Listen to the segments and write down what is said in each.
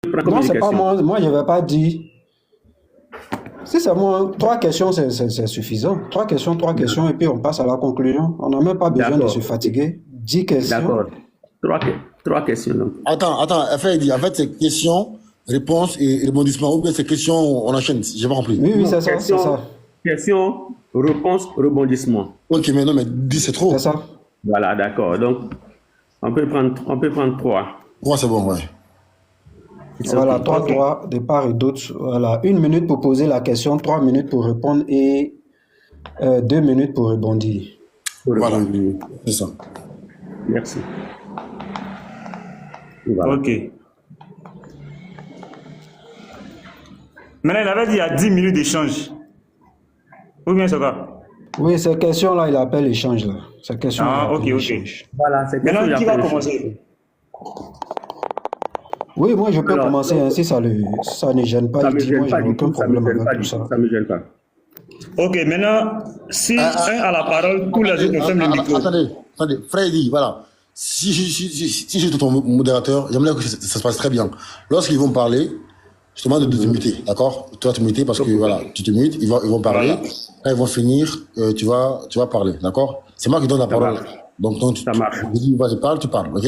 prends Non, combien de c'est pas questions? moi, je ne vais pas dire. Si c'est moi, trois questions, c'est suffisant. Trois questions, et puis on passe à la conclusion. On n'a même pas besoin de se D'accord. fatiguer. 10 questions. D'accord. Trois, trois questions, donc. Attends, en fait, c'est question, réponse et rebondissement. Ou bien c'est question, on enchaîne. J'ai pas compris. Oui, oui, Non, c'est ça, c'est ça. question, réponse, rebondissement. Ok, mais non, mais 10 c'est C'est trop. ça. Voilà, d'accord. Donc, on peut prendre trois. Pour moi, c'est bon, ouais. It's Voilà, okay. trois, Ok. trois, de part et d'autre. Voilà, 1 minute pour poser la question, 3 minutes pour répondre et 2 minutes pour rebondir. Pour Voilà, rebondir. c'est ça. Merci. Voilà. Ok. Maintenant, il avait dit il y a 10 minutes d'échange. Ou bien c'est quoi? Oui, ces questions-là, il appelle échange, là. Ces questions, il Ah, ok, appelle ok. échange. Voilà, c'est question Maintenant, qui va j'appelle le commencer? Oui, moi, je peux Alors, commencer donc, ainsi, ça ne gêne pas. ça Il me dit, gêne moi, je pas n'ai du aucun tout, ça me problème gêne avec pas tout du tout, ça. ça me gêne pas. Ok, maintenant, si un a la parole, tous les Attendez, autres ferment le micro. attendez. Freddy, voilà. Si je suis ton modérateur, j'aimerais que ça se passe très bien. Lorsqu'ils vont parler, je te demande de te muter, d'accord? Tu vas te muter parce que, voilà, tu te mutes, ils vont parler. Voilà. Quand ils vont finir, tu vas parler, d'accord? C'est moi qui donne la Ça parole. marche. Donc Ça marche. je dis, vas-y, parle, tu parles, ok?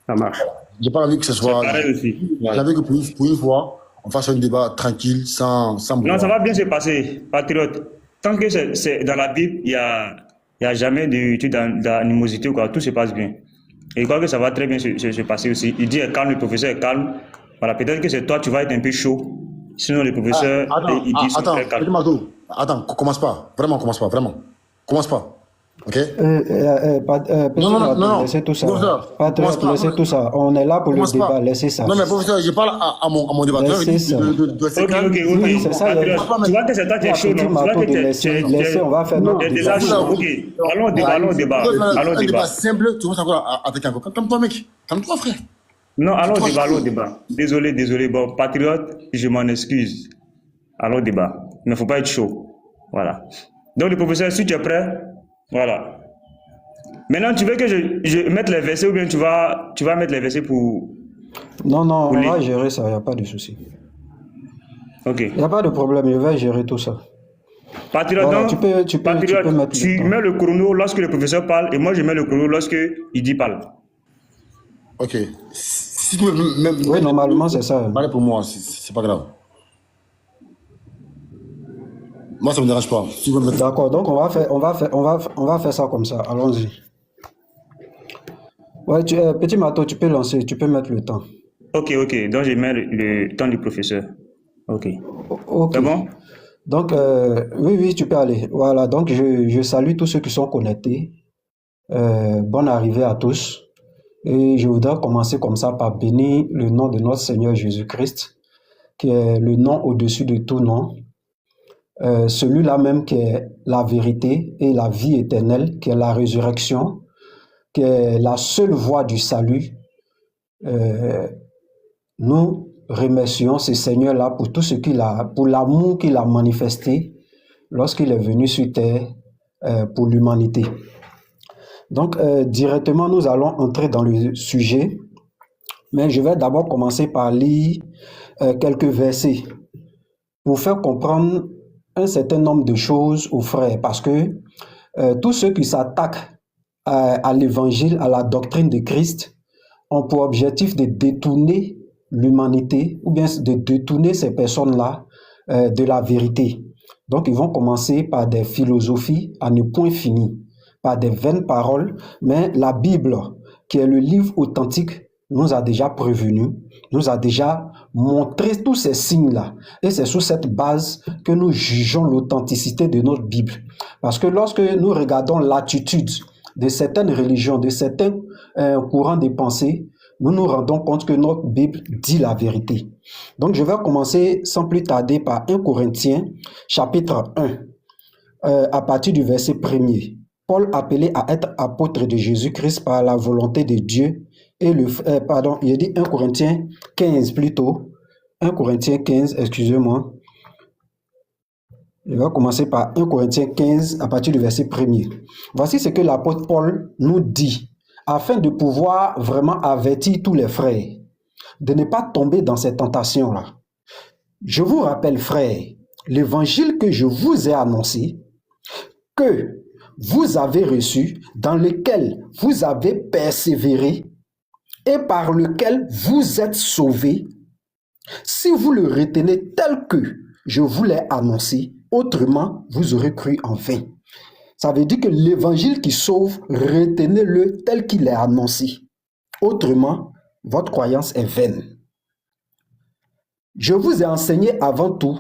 Ça marche. J'ai pas envie que ce C'est soit. pareil aussi. J'ai envie que pour une fois, on fasse un débat tranquille, sans Non, ça brouhaha. va bien se passer, patriote. Tant que c'est dans la Bible, il y a jamais d'animosité ou quoi, tout se passe bien. Et je crois que ça va très bien se passer aussi. Il dit est calme, le professeur est calme. Voilà, peut-être que c'est toi, tu vas être un peu chaud. Sinon, le professeur, il dit sont très Petit calmes. Mato, attends, commence pas. Vraiment, commence pas, vraiment. Commence pas. Ok? Petit Non, Matou, laissez tout ça. professeur, commence Patriote, pas. laissez tout ça. On est là pour le Commence pas. débat, laissez ça. Non, mais professeur, je parle à mon débatteur, il Laissez dit ça. de rester Ok, calme. ok, Oui, oui, ok. c'est ça. Patriote, tu vois que c'est toi qui es Toi, chaud, Petit non? Tu vois Matou, que de laisser, on va faire tu notre es débat. déjà chaud. Ok, allons au débat, allons au débat. Tu veux faire Allons au un débat débat. simple, tu commences encore à attaquer encore. Calme-toi, mec. Calme-toi, frère. Non, allons au Calme-toi. débat, allons au débat. Désolé. Bon, patriote, je m'en excuse. Allons au débat. Il ne faut pas être chaud. Voilà. Donc, le professeur, si tu es prêt, voilà. Maintenant, tu veux que je mette les versets ou bien tu vas mettre les versets pour Non, on lire? va gérer ça, il n'y a pas de souci. Ok. Il n'y a pas de problème, je vais gérer tout ça. Patriote, Voilà, donc, tu peux patriote, mettre le tu temps. mets le chrono lorsque le professeur parle et moi je mets le chrono lorsque il dit parle. Ok. Si tu veux même Oui, normalement, c'est ça. parler pour moi, c'est pas grave. Moi, ça me dérange pas. Si tu veux mettre. D'accord, donc on va faire ça comme ça. Allons-y. Ouais, Petit Mato, tu peux lancer, tu peux mettre le temps. Ok. Donc je mets le temps du professeur. Ok. Ok. C'est bon? Donc, oui, tu peux aller. Voilà, donc je salue tous ceux qui sont connectés. Bonne arrivée à tous. Et je voudrais commencer comme ça par bénir le nom de notre Seigneur Jésus-Christ, qui est le nom au-dessus de tout nom. Celui-là même qui est la vérité et la vie éternelle, qui est la résurrection, qui est la seule voie du salut. Nous remercions ce Seigneur-là pour tout ce pour l'amour qu'il a manifesté lorsqu'il est venu sur terre pour l'humanité. Donc, directement, nous allons entrer dans le sujet, mais je vais d'abord commencer par lire quelques versets pour faire comprendre un certain nombre de choses aux frères, parce que tous ceux qui s'attaquent à l'évangile, à la doctrine de Christ, ont pour objectif de détourner l'humanité, ou bien de détourner ces personnes-là de la vérité. Donc, ils vont commencer par des philosophies à ne point fini, par des vaines paroles, mais la Bible, qui est le livre authentique, nous a déjà prévenu, nous a déjà montré tous ces signes-là. Et c'est sur cette base que nous jugeons l'authenticité de notre Bible. Parce que lorsque nous regardons l'attitude de certaines religions, de certains courants de pensée, nous nous rendons compte que notre Bible dit la vérité. Donc, je vais commencer sans plus tarder par 1 Corinthiens, chapitre 1, à partir du verset 1er. Paul, appelé à être apôtre de Jésus-Christ par la volonté de Dieu, et il dit 1 Corinthiens 15 plutôt. 1 Corinthiens 15, excusez-moi. Je vais commencer par 1 Corinthiens 15 à partir du verset 1er. Voici ce que l'apôtre Paul nous dit, afin de pouvoir vraiment avertir tous les frères. de ne pas tomber dans ces tentations-là. Je vous rappelle, frères, l'évangile que je vous ai annoncé, que vous avez reçu, dans lequel vous avez persévéré et par lequel vous êtes sauvés, si vous le retenez tel que je vous l'ai annoncé, autrement, vous aurez cru en vain. Ça veut dire que l'évangile qui sauve, retenez-le tel qu'il est annoncé. Autrement, votre croyance est vaine. Je vous ai enseigné avant tout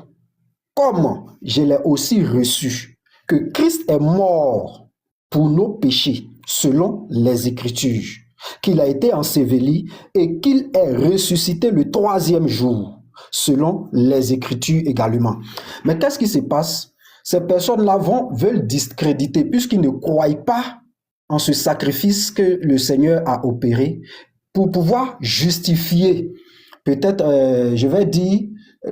comment je l'ai aussi reçu, que Christ est mort pour nos péchés, selon les Écritures, qu'il a été enseveli et qu'il est ressuscité le 3e jour, selon les Écritures également. Mais qu'est-ce qui se passe? Ces personnes-là veulent discréditer, puisqu'ils ne croient pas en ce sacrifice que le Seigneur a opéré, pour pouvoir justifier, peut-être, je vais dire,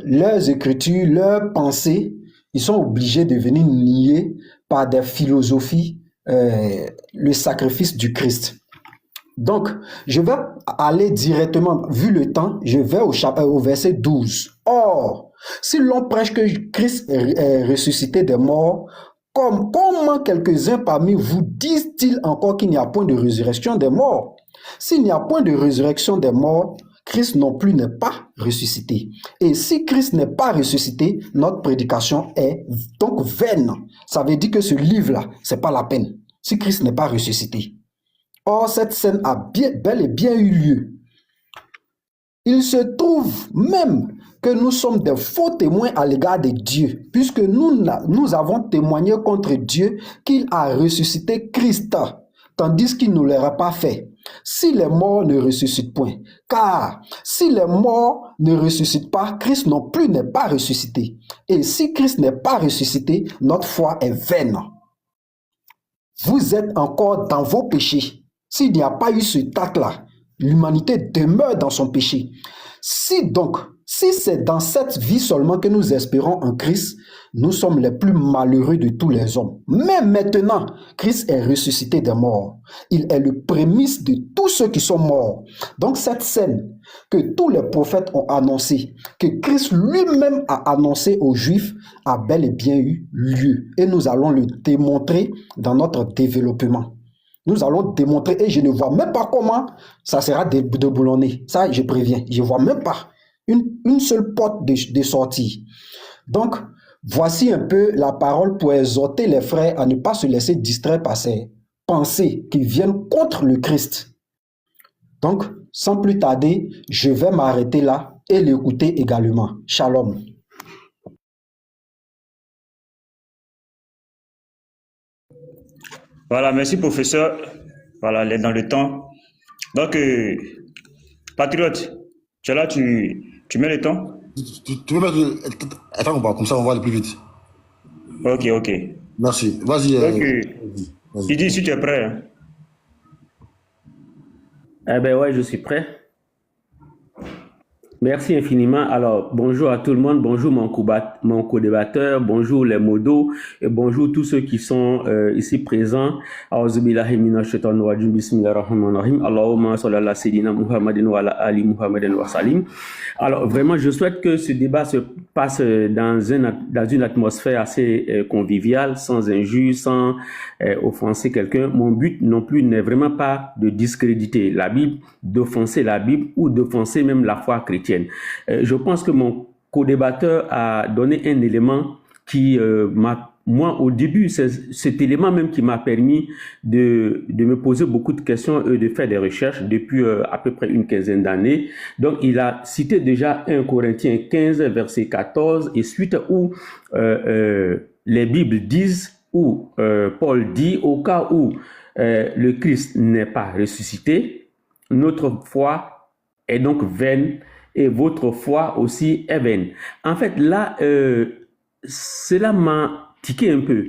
leurs écritures, leurs pensées. Ils sont obligés de venir nier par des philosophies le sacrifice du Christ. Donc, je vais aller directement, vu le temps, je vais au verset 12. Or, si l'on prêche que Christ est ressuscité des morts, comment quelques-uns parmi vous disent-ils encore qu'il n'y a point de résurrection des morts? S'il n'y a point de résurrection des morts, Christ non plus n'est pas ressuscité. Et si Christ n'est pas ressuscité, notre prédication est donc vaine. Ça veut dire que ce livre-là, c'est pas la peine. Si Christ n'est pas ressuscité. Or, cette scène a bel et bien eu lieu. Il se trouve même que nous sommes des faux témoins à l'égard de Dieu, puisque nous avons témoigné contre Dieu qu'il a ressuscité Christ, tandis qu'il ne l'aurait pas fait. Si les morts ne ressuscitent point, car si les morts ne ressuscitent pas, Christ non plus n'est pas ressuscité. Et si Christ n'est pas ressuscité, notre foi est vaine. Vous êtes encore dans vos péchés. S'il n'y a pas eu ce acte-là, l'humanité demeure dans son péché. Si c'est dans cette vie seulement que nous espérons en Christ, nous sommes les plus malheureux de tous les hommes. Mais maintenant, Christ est ressuscité des morts. Il est le prémisse de tous ceux qui sont morts. Donc cette scène que tous les prophètes ont annoncée, que Christ lui-même a annoncé aux Juifs, a bel et bien eu lieu. Et nous allons le démontrer dans notre développement. Nous allons démontrer, et je ne vois même pas comment ça sera déboulonné. Ça, je préviens, je ne vois même pas une seule porte de sortie. Donc, voici un peu la parole pour exhorter les frères à ne pas se laisser distraire par ces pensées qui viennent contre le Christ. Donc, sans plus tarder, je vais m'arrêter là et l'écouter également. Shalom. Voilà, merci professeur. Voilà, elle est dans le temps. Donc, Patriote, tu es là, tu mets le temps? Tu peux mettre. Attends, comme ça on va aller plus vite. Ok. Merci. Vas-y. Donc, il dit si tu es prêt. Hein. Eh ben ouais, je suis prêt. Merci infiniment. Alors, bonjour à tout le monde, bonjour mon co-débatteur, bonjour les modos, et bonjour tous ceux qui sont ici présents. Auzubillahi minash shaitanir rajim, bismillahirrahmanirrahim, Allahumma salli ala sayyidina Muhammadin wa ala ali Muhammadin wa salim. Alors, vraiment, je souhaite que ce débat se passe dans une atmosphère assez conviviale, sans injure, sans offenser quelqu'un. Mon but non plus n'est vraiment pas de discréditer la Bible, d'offenser la Bible ou d'offenser même la foi chrétienne. Je pense que mon co-débatteur a donné un élément qui moi au début, c'est cet élément même qui m'a permis de me poser beaucoup de questions et de faire des recherches depuis à peu près une quinzaine d'années. Donc il a cité déjà 1 Corinthiens 15 verset 14 et suite où les Bibles disent, où Paul dit, au cas où le Christ n'est pas ressuscité, notre foi est donc vaine et votre foi aussi est vaine. En fait, là, cela m'a tiqué un peu.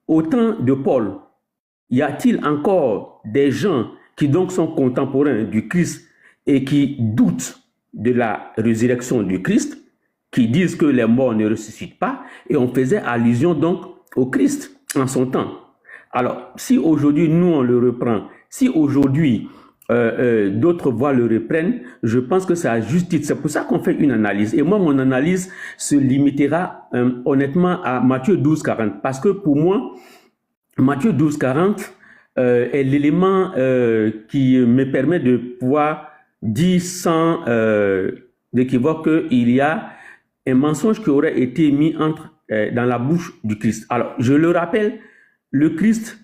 Au temps de Paul, y a-t-il encore des gens qui donc sont contemporains du Christ et qui doutent de la résurrection du Christ, qui disent que les morts ne ressuscitent pas, et on faisait allusion donc au Christ en son temps. Alors, si aujourd'hui nous on le reprend, si aujourd'hui d'autres voix le reprennent, je pense que c'est à juste titre. C'est pour ça qu'on fait une analyse. Et moi, mon analyse se limitera honnêtement à Matthieu 12, 40. Parce que pour moi, Matthieu 12, 40 est l'élément qui me permet de pouvoir dire sans d'équivoque qu'il y a un mensonge qui aurait été mis dans la bouche du Christ. Alors, je le rappelle, le Christ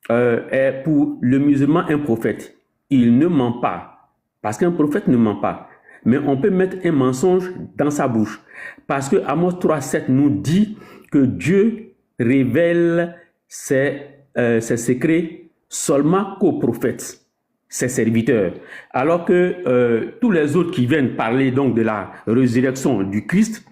est pour le musulman un prophète. Il ne ment pas, parce qu'un prophète ne ment pas. Mais on peut mettre un mensonge dans sa bouche. Parce que Amos 3,7 nous dit que Dieu révèle ses secrets seulement qu'aux prophètes, ses serviteurs. Alors que tous les autres qui viennent parler donc de la résurrection du Christ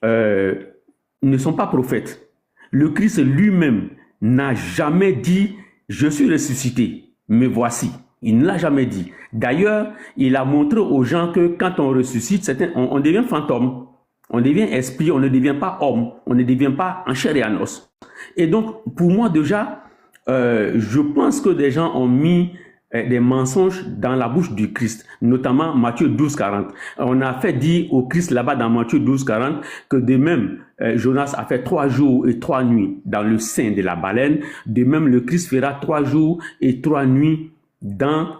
ne sont pas prophètes. Le Christ lui-même n'a jamais dit « Je suis ressuscité, me voici ». Il ne l'a jamais dit. D'ailleurs, il a montré aux gens que quand on ressuscite, on devient fantôme, on devient esprit, on ne devient pas homme, on ne devient pas en chair et en os. Et donc, pour moi déjà, je pense que des gens ont mis des mensonges dans la bouche du Christ, notamment Matthieu 12, 40. On a fait dire au Christ là-bas dans Matthieu 12, 40 que de même, Jonas a fait 3 jours et 3 nuits dans le sein de la baleine. De même, le Christ fera 3 jours et 3 nuits dans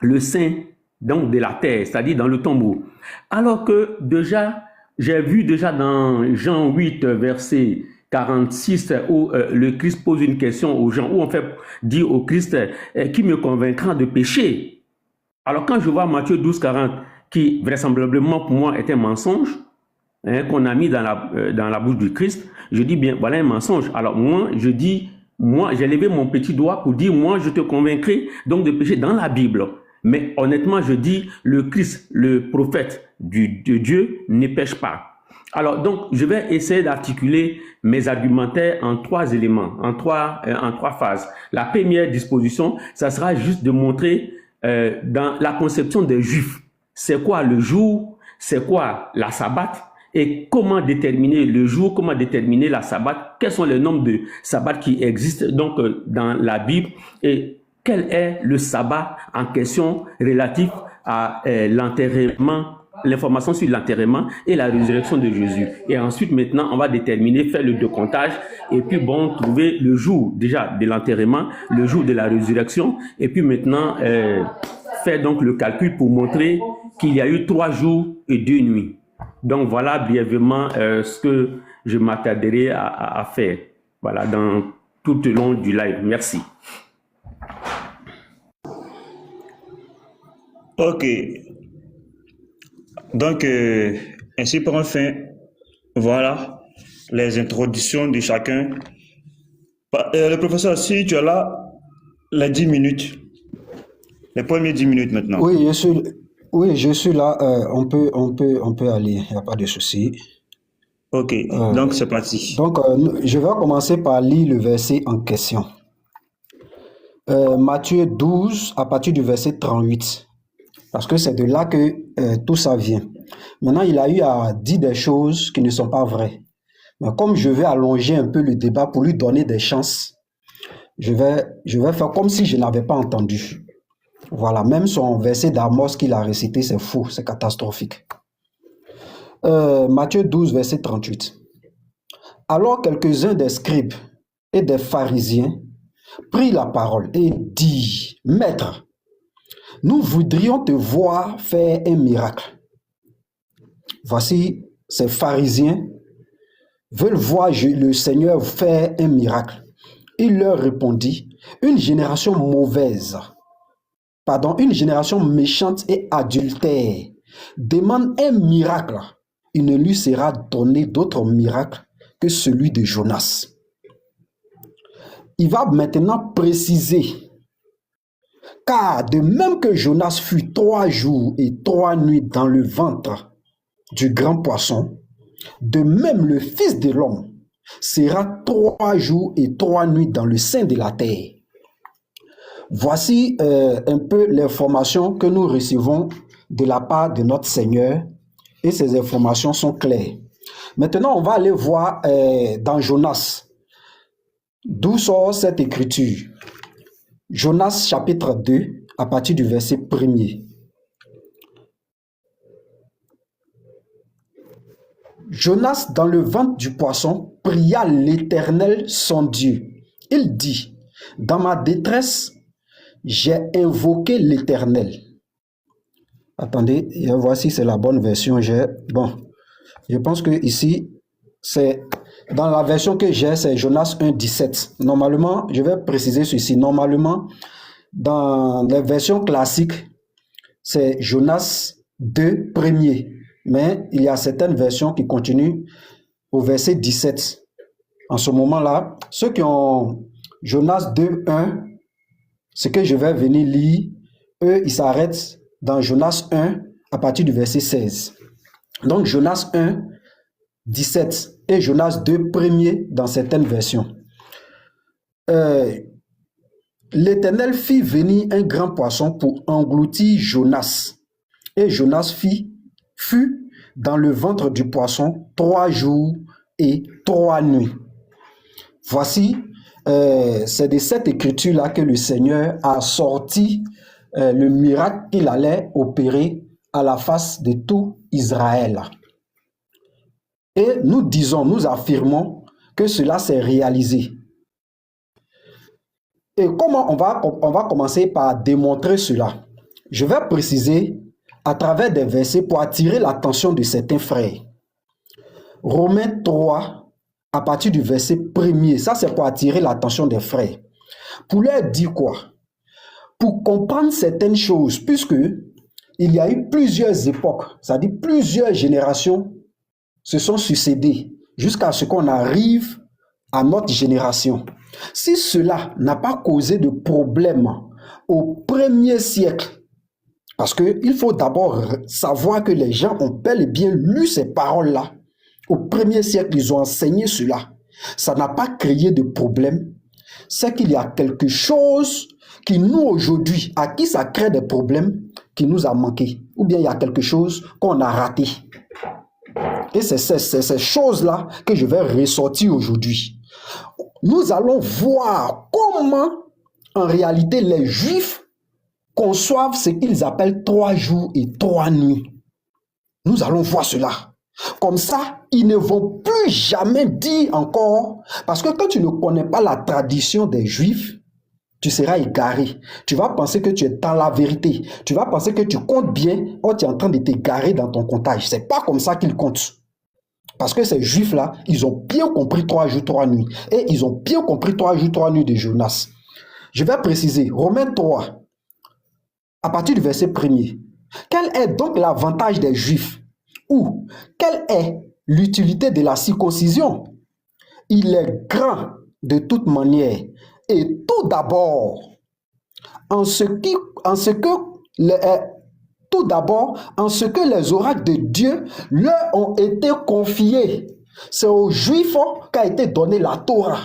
le sein donc de la terre, c'est-à-dire dans le tombeau. Alors que déjà, j'ai vu déjà dans Jean 8, verset 46, où le Christ pose une question aux gens, où on fait dire au Christ qui me convaincra de pécher. Alors quand je vois Matthieu 12, 40, qui vraisemblablement pour moi est un mensonge, qu'on a mis dans la bouche du Christ, je dis bien, voilà un mensonge. Alors moi, je dis, moi, j'ai levé mon petit doigt pour dire, moi, je te convaincrai donc de pécher dans la Bible. Mais honnêtement, je dis, le Christ, le prophète de Dieu, ne pêche pas. Alors, donc, je vais essayer d'articuler mes argumentaires en 3 éléments, en trois phases. La première disposition, ça sera juste de montrer dans la conception des Juifs, c'est quoi le jour, c'est quoi la sabbat, et comment déterminer le jour, comment déterminer la sabbat, quels sont les nombres de sabbats qui existent donc dans la Bible, et quel est le sabbat en question relatif à l'enterrement, l'information sur l'enterrement et la résurrection de Jésus. Et ensuite, maintenant, on va déterminer, faire le décomptage, et puis bon, trouver le jour déjà de l'enterrement, le jour de la résurrection, et puis maintenant, faire donc le calcul pour montrer qu'il y a eu 3 jours et 2 nuits. Donc voilà brièvement ce que je m'attarderai à faire, voilà, dans tout le long du live. Merci. Ok. Donc, ainsi prend fin, voilà, les introductions de chacun. Le professeur, si tu es là, les 10 minutes, les premières 10 minutes maintenant. Oui, je suis là. On peut aller, il n'y a pas de souci. Ok, donc c'est parti. Donc, je vais commencer par lire le verset en question. Matthieu 12, à partir du verset 38. Parce que c'est de là que tout ça vient. Maintenant, il a eu à dire des choses qui ne sont pas vraies. Mais comme je vais allonger un peu le débat pour lui donner des chances, je vais faire comme si je n'avais pas entendu. Voilà, même son verset d'Amos qu'il a récité, c'est faux, c'est catastrophique. Matthieu 12, verset 38. Alors quelques-uns des scribes et des pharisiens prirent la parole et dirent, « Maître, nous voudrions te voir faire un miracle. » Voici, ces pharisiens veulent voir le Seigneur faire un miracle. Il leur répondit, une génération méchante et adultère demande un miracle. Il ne lui sera donné d'autre miracle que celui de Jonas. Il va maintenant préciser, car de même que Jonas fut 3 jours et 3 nuits dans le ventre du grand poisson, de même le Fils de l'homme sera 3 jours et 3 nuits dans le sein de la terre. Voici un peu l'information que nous recevons de la part de notre Seigneur, et ces informations sont claires. Maintenant, on va aller voir dans Jonas, d'où sort cette écriture. Jonas chapitre 2, à partir du verset 1er. Jonas, dans le ventre du poisson, pria l'Éternel son Dieu. Il dit, dans ma détresse, j'ai invoqué l'Éternel. Attendez, je vais voir si c'est la bonne version. Bon, je pense que ici, c'est dans la version que j'ai, c'est Jonas 1,17. Normalement, je vais préciser ceci. Normalement, dans les versions classiques, c'est Jonas 2 premier. Mais il y a certaines versions qui continuent au verset 17. En ce moment-là, ceux qui ont Jonas 2:1, ce que je vais venir lire, eux, ils s'arrêtent dans Jonas 1 à partir du verset 16. Donc Jonas 1, 17 et Jonas 2 premier dans certaines versions. L'Éternel fit venir un grand poisson pour engloutir Jonas. Et Jonas fut dans le ventre du poisson 3 jours et 3 nuits. Voici, c'est de cette écriture-là que le Seigneur a sorti le miracle qu'il allait opérer à la face de tout Israël. Et nous affirmons que cela s'est réalisé. Et comment on va commencer par démontrer cela? Je vais préciser à travers des versets pour attirer l'attention de certains frères. Romains 3, à partir du verset 1er, ça c'est pour attirer l'attention des frères. Pour leur dire quoi? Pour comprendre certaines choses, puisque il y a eu plusieurs époques, c'est-à-dire plusieurs générations se sont succédées jusqu'à ce qu'on arrive à notre génération. Si cela n'a pas causé de problème au premier siècle, parce qu'il faut d'abord savoir que les gens ont bel et bien lu ces paroles-là. Au premier siècle, ils ont enseigné cela. Ça n'a pas créé de problème. C'est qu'il y a quelque chose qui nous, aujourd'hui, à qui ça crée des problèmes, qui nous a manqué. Ou bien il y a quelque chose qu'on a raté. Et c'est ces choses-là que je vais ressortir aujourd'hui. Nous allons voir comment, en réalité, les Juifs conçoivent ce qu'ils appellent 3 jours et 3 nuits. Nous allons voir cela. Comme ça, ils ne vont plus jamais dire encore, parce que quand tu ne connais pas la tradition des Juifs, tu seras égaré. Tu vas penser que tu es dans la vérité. Tu vas penser que tu comptes bien, or tu es en train de t'égarer dans ton comptage. C'est pas comme ça qu'ils comptent. Parce que ces Juifs-là, ils ont bien compris 3 jours, 3 nuits. Et ils ont bien compris 3 jours, 3 nuits de Jonas. Je vais préciser, Romains 3, à partir du verset 1er. Quel est donc l'avantage des Juifs? Ou quelle est l'utilité de la circoncision? Il est grand de toute manière. Et tout d'abord, en ce que les oracles de Dieu leur ont été confiés. C'est aux Juifs qu'a été donnée la Torah.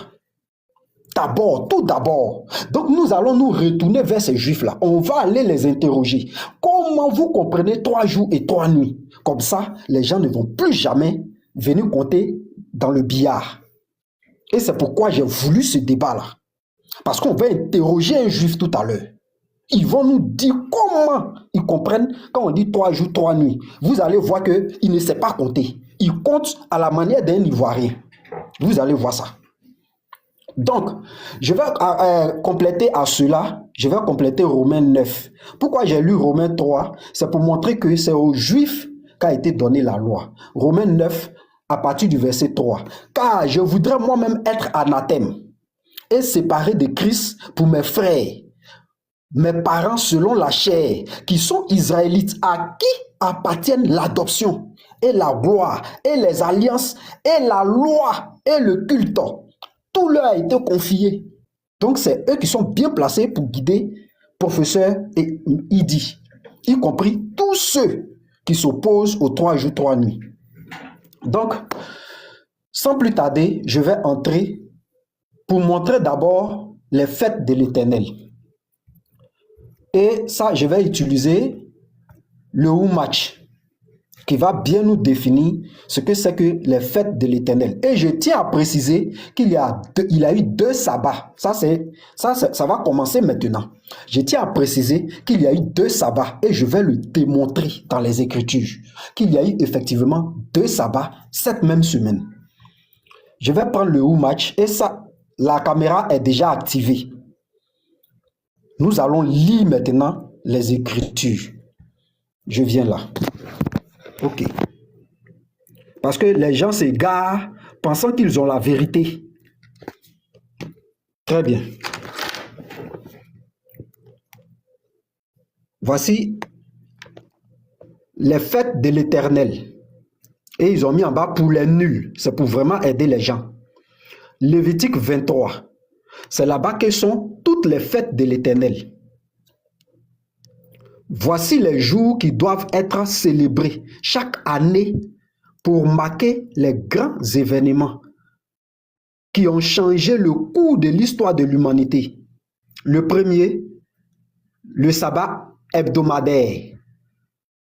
D'abord, tout d'abord. Donc nous allons nous retourner vers ces Juifs-là. On va aller les interroger. Comment vous comprenez 3 jours et 3 nuits? Comme ça, les gens ne vont plus jamais venir compter dans le billard. Et c'est pourquoi j'ai voulu ce débat-là. Parce qu'on va interroger un Juif tout à l'heure. Ils vont nous dire comment ils comprennent quand on dit 3 jours, 3 nuits. Vous allez voir qu'il ne sait pas compter. Il compte à la manière d'un Ivoirien. Vous allez voir ça. Donc, je vais compléter à cela, je vais compléter Romains 9. Pourquoi j'ai lu Romains 3? C'est pour montrer que c'est aux Juifs qu'a été donnée la loi. Romains 9, à partir du verset 3. Car je voudrais moi-même être anathème et séparé de Christ pour mes frères, mes parents selon la chair, qui sont israélites, à qui appartiennent l'adoption et la gloire et les alliances et la loi et le culte. Tout leur a été confié. Donc, c'est eux qui sont bien placés pour guider professeur et Idi, y compris tous ceux qui s'opposent aux 3 jours, 3 nuits. Donc, sans plus tarder, je vais entrer pour montrer d'abord les fêtes de l'Éternel. Et ça, je vais utiliser le Humatch. qui va bien nous définir ce que c'est que les fêtes de l'Éternel. Et je tiens à préciser qu'il il a eu 2 sabbats. Ça va commencer maintenant. Je tiens à préciser qu'il y a eu 2 sabbats et je vais le démontrer dans les Écritures. Qu'il y a eu effectivement 2 sabbats cette même semaine. Je vais prendre le Who Match et ça, la caméra est déjà activée. Nous allons lire maintenant les Écritures. Je viens là. Ok. Parce que les gens s'égarent pensant qu'ils ont la vérité. Très bien. Voici les fêtes de l'Éternel. Et ils ont mis en bas pour les nuls. C'est pour vraiment aider les gens. Lévitique 23. C'est là-bas que sont toutes les fêtes de l'Éternel. Voici les jours qui doivent être célébrés chaque année pour marquer les grands événements qui ont changé le cours de l'histoire de l'humanité. Le premier, le sabbat hebdomadaire,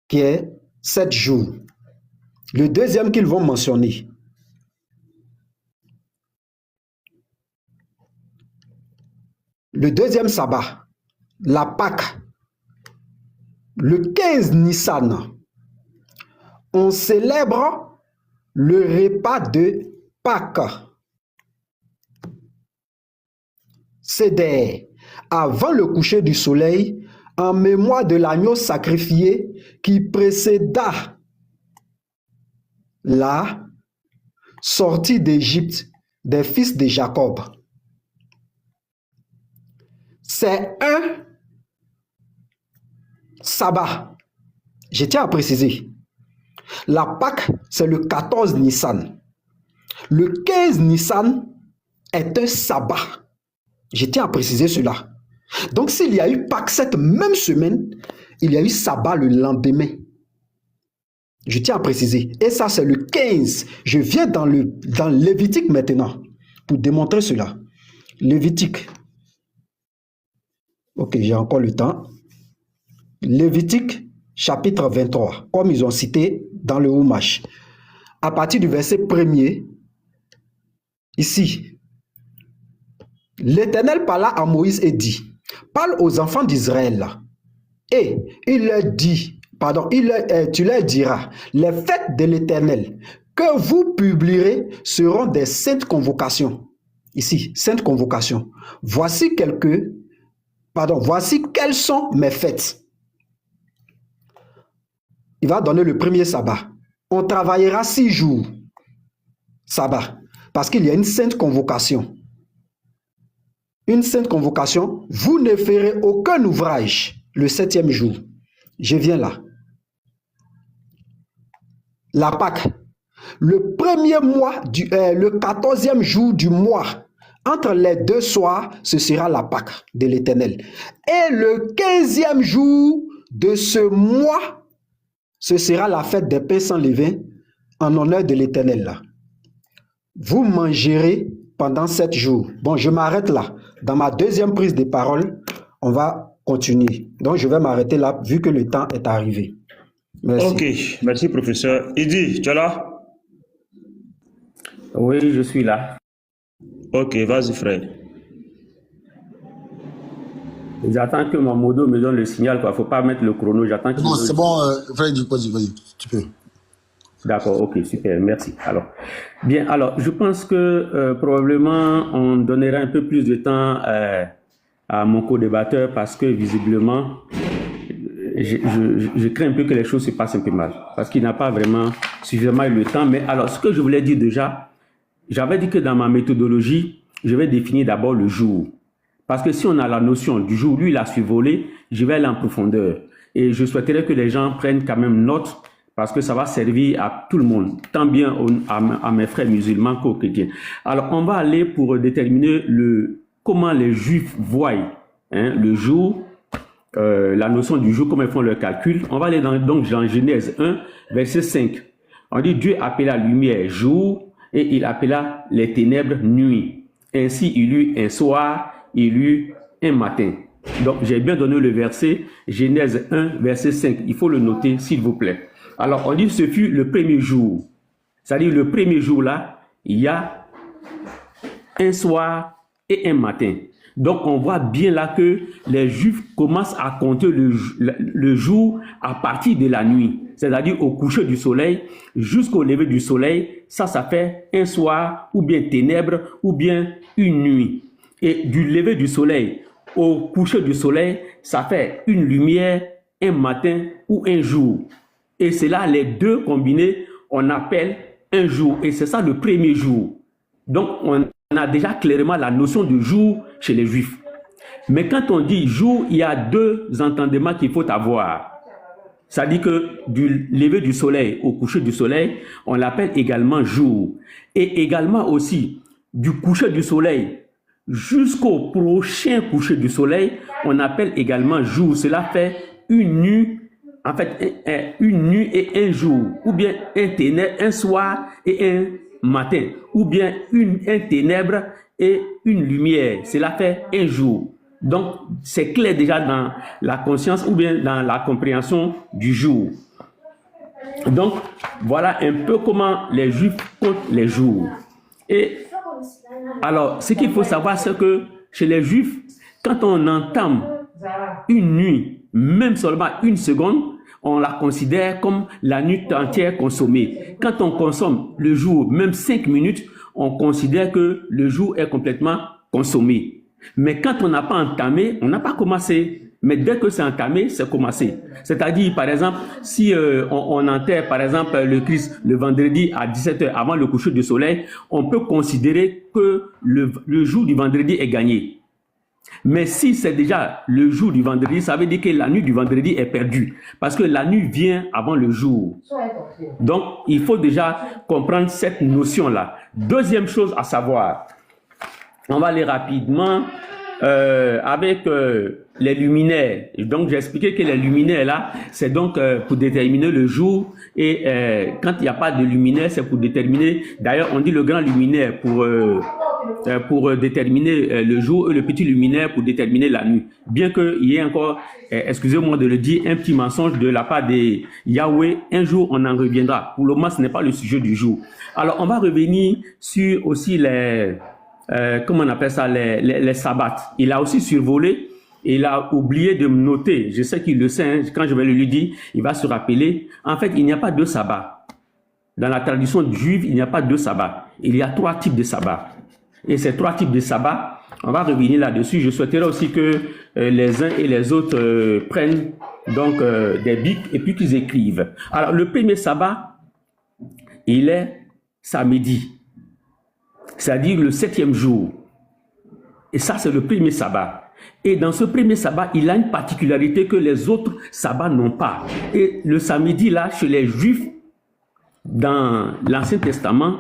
qui est 7 jours. Le deuxième qu'ils vont mentionner, le deuxième sabbat, la Pâque, le 15 Nissan, on célèbre le repas de Pâques. Seder, avant le coucher du soleil, en mémoire de l'agneau sacrifié qui précéda la sortie d'Égypte des fils de Jacob. C'est un sabbat. Je tiens à préciser. La Pâque, c'est le 14 Nissan. Le 15 Nissan est un sabbat. Je tiens à préciser cela. Donc, s'il y a eu Pâques cette même semaine, il y a eu sabbat le lendemain. Je tiens à préciser. Et ça, c'est le 15. Je viens dans Lévitique maintenant pour démontrer cela. Lévitique. Ok, j'ai encore le temps. Lévitique, chapitre 23, comme ils ont cité dans le Humash. À partir du verset 1er, ici, l'Éternel parla à Moïse et dit, parle aux enfants d'Israël. Et il leur dit, tu leur diras, les fêtes de l'Éternel que vous publierez seront des saintes convocations. Ici, saintes convocations. Voici quelles sont mes fêtes. Il va donner le premier sabbat. On travaillera 6 jours. Sabbat. Parce qu'il y a une sainte convocation. Une sainte convocation. Vous ne ferez aucun ouvrage le 7e jour. Je viens là. La Pâque. Le premier mois, le 14e jour du mois, entre les 2 soirs, ce sera la Pâque de l'Éternel. Et le 15e jour de ce mois, ce sera la fête des pains sans levain en honneur de l'Éternel. Vous mangerez pendant 7 jours. Bon, je m'arrête là. Dans ma deuxième prise de parole, on va continuer. Donc, je vais m'arrêter là, vu que le temps est arrivé. Merci. Ok, merci professeur. Idi, tu es là? Oui, je suis là. Ok, vas-y frère. J'attends que mon modo me donne le signal, quoi. Faut pas mettre le chrono. J'attends qu'il Non, me donne c'est le bon, frère, vas-y, tu peux. D'accord, ok, super, merci. Alors, bien, alors, je pense que probablement on donnera un peu plus de temps à mon co-débatteur parce que visiblement, je crains un peu que les choses se passent un peu mal parce qu'il n'a pas vraiment suffisamment eu le temps. Mais alors, ce que je voulais dire déjà, j'avais dit que dans ma méthodologie, je vais définir d'abord le jour. Parce que si on a la notion du jour, lui, il a survolé, je vais aller en profondeur. Et je souhaiterais que les gens prennent quand même note parce que ça va servir à tout le monde, tant bien à mes frères musulmans qu'aux chrétiens. Alors, on va aller pour déterminer comment les Juifs voient le jour, la notion du jour, comment ils font leur calcul. On va aller donc dans Genèse 1, verset 5. On dit, Dieu appela la lumière jour et il appela les ténèbres nuit. Ainsi, il eut un soir, il eut un matin. Donc, j'ai bien donné le verset, Genèse 1, verset 5. Il faut le noter, s'il vous plaît. Alors, on dit ce fut le premier jour. C'est-à-dire, le premier jour là, il y a un soir et un matin. Donc, on voit bien là que les Juifs commencent à compter le jour à partir de la nuit. C'est-à-dire au coucher du soleil jusqu'au lever du soleil. Ça fait un soir ou bien ténèbres ou bien une nuit. Et du lever du soleil au coucher du soleil, ça fait une lumière, un matin ou un jour. Et c'est là les deux combinés, on appelle un jour. Et c'est ça le premier jour. Donc, on a déjà clairement la notion de jour chez les Juifs. Mais quand on dit jour, il y a deux entendements qu'il faut avoir. Ça dit que du lever du soleil au coucher du soleil, on l'appelle également jour. Et également aussi, du coucher du soleil jusqu'au prochain coucher du soleil, on appelle également jour. Cela fait une nuit, en fait, une nuit et un jour, ou bien un soir et un matin, ou bien un ténèbre et une lumière. Cela fait un jour. Donc, c'est clair déjà dans la conscience ou bien dans la compréhension du jour. Donc, voilà un peu comment les Juifs comptent les jours. Et alors, ce qu'il faut savoir, c'est que chez les Juifs, quand on entame une nuit, même seulement une seconde, on la considère comme la nuit entière consommée. Quand on consomme le jour, même 5 minutes, on considère que le jour est complètement consommé. Mais quand on n'a pas entamé, on n'a pas commencé. Mais dès que c'est entamé, c'est commencé. C'est-à-dire, par exemple, si on enterre, par exemple, le Christ le vendredi à 17h avant le coucher du soleil, on peut considérer que le jour du vendredi est gagné. Mais si c'est déjà le jour du vendredi, ça veut dire que la nuit du vendredi est perdue. Parce que la nuit vient avant le jour. Donc, il faut déjà comprendre cette notion-là. Deuxième chose à savoir, on va aller rapidement avec les luminaires. Donc, j'ai expliqué que les luminaires, là, c'est donc pour déterminer le jour. Et quand il n'y a pas de luminaire, c'est pour déterminer... D'ailleurs, on dit le grand luminaire pour déterminer le jour et le petit luminaire pour déterminer la nuit. Bien qu'il y ait encore, excusez-moi de le dire, un petit mensonge de la part de Yahweh, un jour on en reviendra. Pour le moment, ce n'est pas le sujet du jour. Alors, on va revenir sur aussi les... comment on appelle ça, les sabbats. Il a aussi survolé, il a oublié de me noter. Je sais qu'il le sait, hein, quand je vais lui dire, il va se rappeler. En fait, il n'y a pas deux sabbats. Dans la tradition juive, il n'y a pas deux sabbats. Il y a 3 types de sabbats. Et ces 3 types de sabbats, on va revenir là-dessus. Je souhaiterais aussi que les uns et les autres prennent donc des bics et puis qu'ils écrivent. Alors, le premier sabbat, il est samedi. C'est-à-dire le 7e jour. Et ça, c'est le premier sabbat. Et dans ce premier sabbat, il a une particularité que les autres sabbats n'ont pas. Et le samedi, là, chez les Juifs, dans l'Ancien Testament,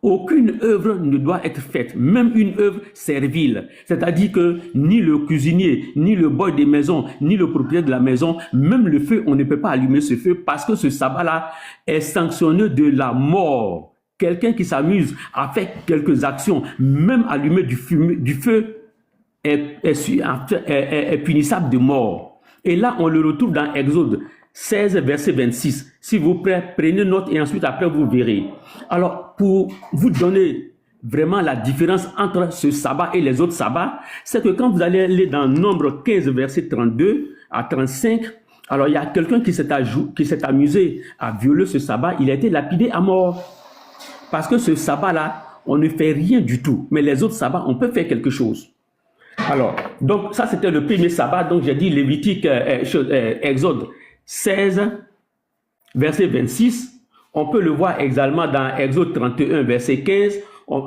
aucune œuvre ne doit être faite, même une œuvre servile. C'est-à-dire que ni le cuisinier, ni le boy des maisons, ni le propriétaire de la maison, même le feu, on ne peut pas allumer ce feu parce que ce sabbat-là est sanctionné de la mort. Quelqu'un qui s'amuse à faire quelques actions, même allumer du feu, est punissable de mort. Et là, on le retrouve dans Exode 16, verset 26. S'il vous plaît, prenez note et ensuite après vous verrez. Alors, pour vous donner vraiment la différence entre ce sabbat et les autres sabbats, c'est que quand vous allez aller dans Nombre 15, verset 32 à 35, alors il y a quelqu'un qui s'est amusé à violer ce sabbat, il a été lapidé à mort. Parce que ce sabbat-là, on ne fait rien du tout. Mais les autres sabbats, on peut faire quelque chose. Alors, donc ça c'était le premier sabbat. Donc j'ai dit Lévitique, Exode 16, verset 26. On peut le voir également dans Exode 31, verset 15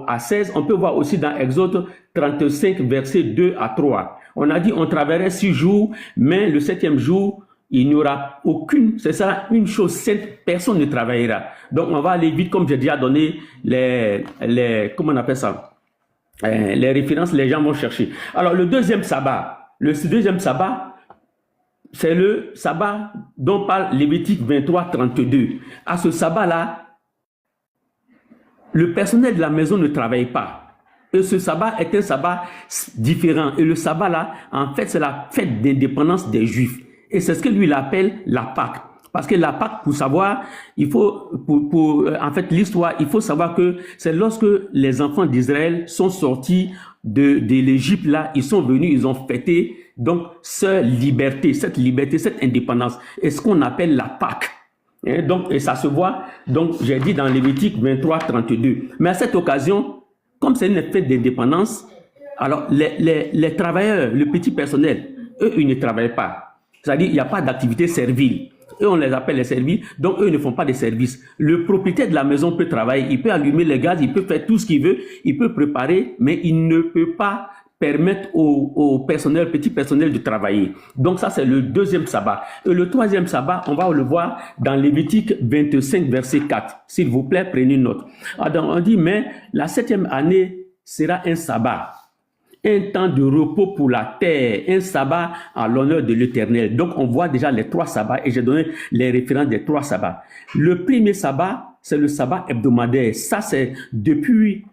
à 16. On peut voir aussi dans Exode 35, verset 2 à 3. On a dit on travaillerait 6 jours, mais le 7e jour, il n'y aura aucune, c'est ça, une chose sainte, personne ne travaillera. Donc, on va aller vite, comme j'ai déjà donné comment on appelle ça, les références, les gens vont chercher. Alors, le deuxième sabbat, c'est le sabbat dont parle Lévitique 23, 32. À ce sabbat-là, le personnel de la maison ne travaille pas. Et ce sabbat est un sabbat différent. Et le sabbat-là, en fait, c'est la fête d'indépendance des Juifs. Et c'est ce que lui il appelle la Pâque. Parce que la Pâque, pour savoir, il faut, en fait, l'histoire, il faut savoir que c'est lorsque les enfants d'Israël sont sortis de l'Égypte, là, ils sont venus, ils ont fêté, donc, cette liberté, cette indépendance, est ce qu'on appelle la Pâque. Et donc, et ça se voit, donc, j'ai dit dans Lévitique 23, 32. Mais à cette occasion, comme c'est une fête d'indépendance, alors, les travailleurs, le petit personnel, eux, ils ne travaillent pas. C'est-à-dire, il n'y a pas d'activité servile. Eux, on les appelle les serviles, donc eux ne font pas de services. Le propriétaire de la maison peut travailler, il peut allumer le gaz, il peut faire tout ce qu'il veut, il peut préparer, mais il ne peut pas permettre au personnel, petit personnel de travailler. Donc ça, c'est le deuxième sabbat. Et le troisième sabbat, on va le voir dans Lévitique 25, verset 4. S'il vous plaît, prenez note. Alors, on dit, mais la 7e année sera un sabbat. Un temps de repos pour la terre, un sabbat à l'honneur de l'Éternel. Donc, on voit déjà les 3 sabbats et j'ai donné les références des 3 sabbats. Le premier sabbat, c'est le sabbat hebdomadaire. Ça, c'est depuis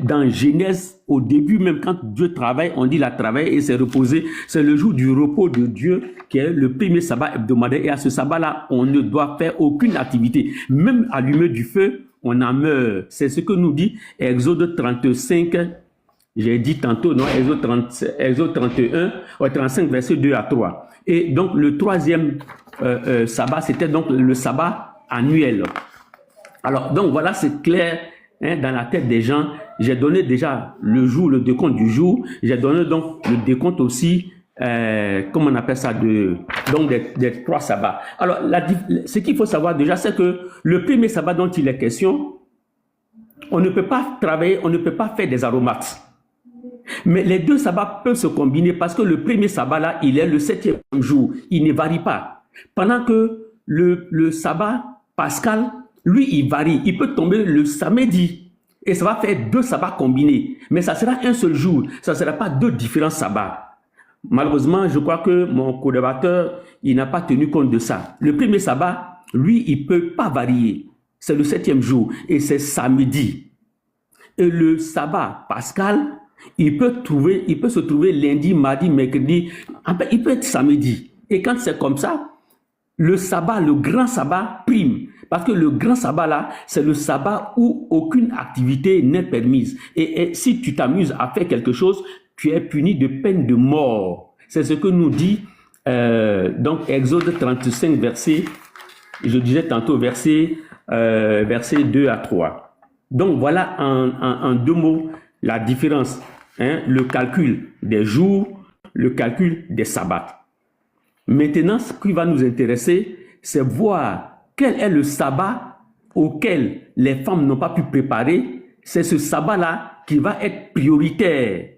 dans Genèse, au début, même quand Dieu travaille, on dit la travail et s'est reposé. C'est le jour du repos de Dieu qui est le premier sabbat hebdomadaire. Et à ce sabbat-là, on ne doit faire aucune activité. Même allumer du feu, on en meurt. C'est ce que nous dit Exode 35. J'ai dit tantôt, non, Exode 31, 35, verset 2 à 3. Et donc, le troisième sabbat, c'était donc le sabbat annuel. Alors, donc, voilà, c'est clair hein, dans la tête des gens. J'ai donné déjà le jour, le décompte du jour. J'ai donné donc le décompte aussi, comment on appelle ça, donc des 3 sabbats. Alors, ce qu'il faut savoir déjà, c'est que le premier sabbat dont il est question, on ne peut pas travailler, on ne peut pas faire des aromates. Mais les 2 sabbats peuvent se combiner parce que le premier sabbat là, il est le 7e jour. Il ne varie pas. Pendant que le sabbat pascal, lui, il varie. Il peut tomber le samedi. Et ça va faire 2 sabbats combinés. Mais ça sera un seul jour. Ça ne sera pas 2 différents sabbats. Malheureusement, je crois que mon co-débatteur, il n'a pas tenu compte de ça. Le premier sabbat, lui, il ne peut pas varier. C'est le 7e jour. Et c'est samedi. Et le sabbat pascal, il peut se trouver lundi, mardi, mercredi, il peut être samedi. Et quand c'est comme ça, le sabbat, le grand sabbat prime. Parce que le grand sabbat là, c'est le sabbat où aucune activité n'est permise. Et si tu t'amuses à faire quelque chose, tu es puni de peine de mort. C'est ce que nous dit donc Exode 35, verset, je disais tantôt verset 2 à 3. Donc voilà en 2 mots la différence, hein, le calcul des jours, le calcul des sabbats. Maintenant, ce qui va nous intéresser, c'est voir quel est le sabbat auquel les femmes n'ont pas pu préparer. C'est ce sabbat-là qui va être prioritaire.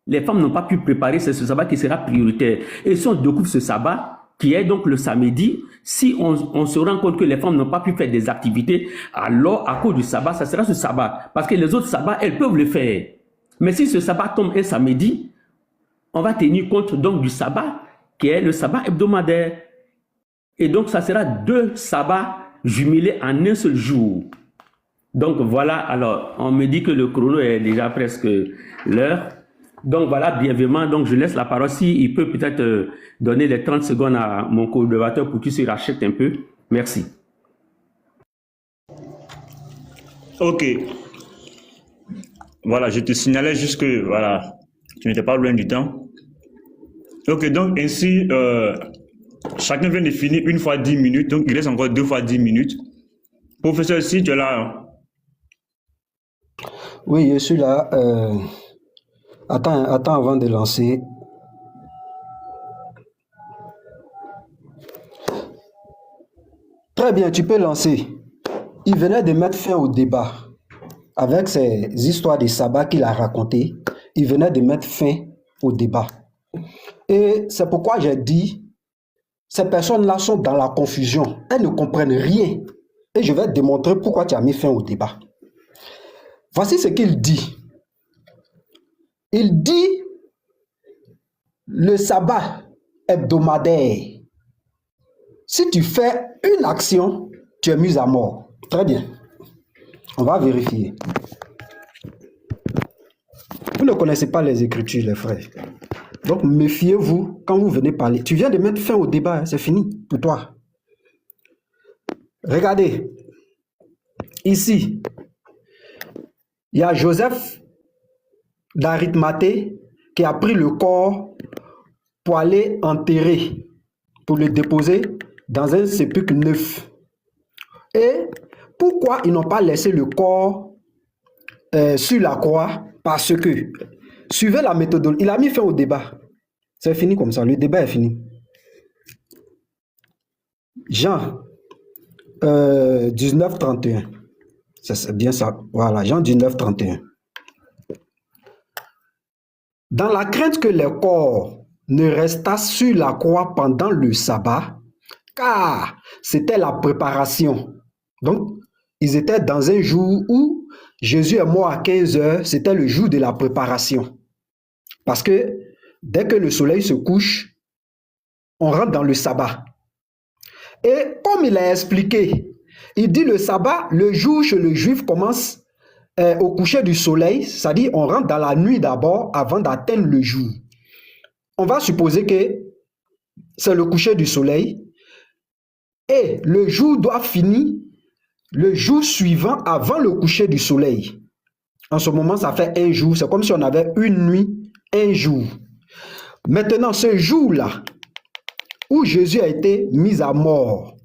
Les femmes n'ont pas pu préparer, c'est ce sabbat qui sera prioritaire. Et si on découvre ce sabbat, qui est donc le samedi, si on se rend compte que les femmes n'ont pas pu faire des activités, alors à cause du sabbat, ça sera ce sabbat. Parce que les autres sabbats, elles peuvent le faire. Mais si ce sabbat tombe un samedi, on va tenir compte donc du sabbat, qui est le sabbat hebdomadaire. Et donc, ça sera 2 sabbats jumelés en un seul jour. Donc, voilà. Alors, on me dit que le chrono est déjà presque l'heure. Donc, voilà, bienvenue. Donc, je laisse la parole. Il peut peut-être donner les 30 secondes à mon co-débatteur pour qu'il se rachète un peu. Merci. Ok. Voilà, je te signalais juste que, voilà, tu n'étais pas loin du temps. Ok, donc ainsi, chacun vient de finir 1 fois 10 minutes, donc il reste encore 2 fois 10 minutes. Professeur, si tu es là. Oui, je suis là. Attends avant de lancer. Très bien, tu peux lancer. Il venait de mettre fin au débat. Avec ces histoires de sabbat qu'il a racontées, il venait de mettre fin au débat. Et c'est pourquoi j'ai dit, ces personnes-là sont dans la confusion. Elles ne comprennent rien. Et je vais te démontrer pourquoi tu as mis fin au débat. Voici ce qu'il dit. Il dit, le sabbat hebdomadaire, si tu fais une action, tu es mis à mort. Très bien. On va vérifier. Vous ne connaissez pas les Écritures, les frères. Donc, méfiez-vous quand vous venez parler. Tu viens de mettre fin au débat, hein, c'est fini pour toi. Regardez, ici, il y a Joseph d'Arimathée qui a pris le corps pour aller enterrer, pour le déposer dans un sépulcre neuf. Et pourquoi ils n'ont pas laissé le corps sur la croix? Parce que, suivez la méthodologie, il a mis fin au débat. C'est fini comme ça, le débat est fini. Jean 19, 31. C'est bien ça. Voilà, Jean 19, 31. Dans la crainte que les corps ne restassent sur la croix pendant le sabbat, car c'était la préparation. Donc, ils étaient dans un jour où Jésus est mort à 15 heures, c'était le jour de la préparation. Parce que dès que le soleil se couche, on rentre dans le sabbat. Et comme il a expliqué, il dit le sabbat, le jour chez le juif commence au coucher du soleil, c'est-à-dire on rentre dans la nuit d'abord avant d'atteindre le jour. On va supposer que c'est le coucher du soleil et le jour doit finir le jour suivant avant le coucher du soleil. En ce moment, ça fait un jour, c'est comme si on avait une nuit, un jour. Maintenant, ce jour-là, où Jésus a été mis à mort,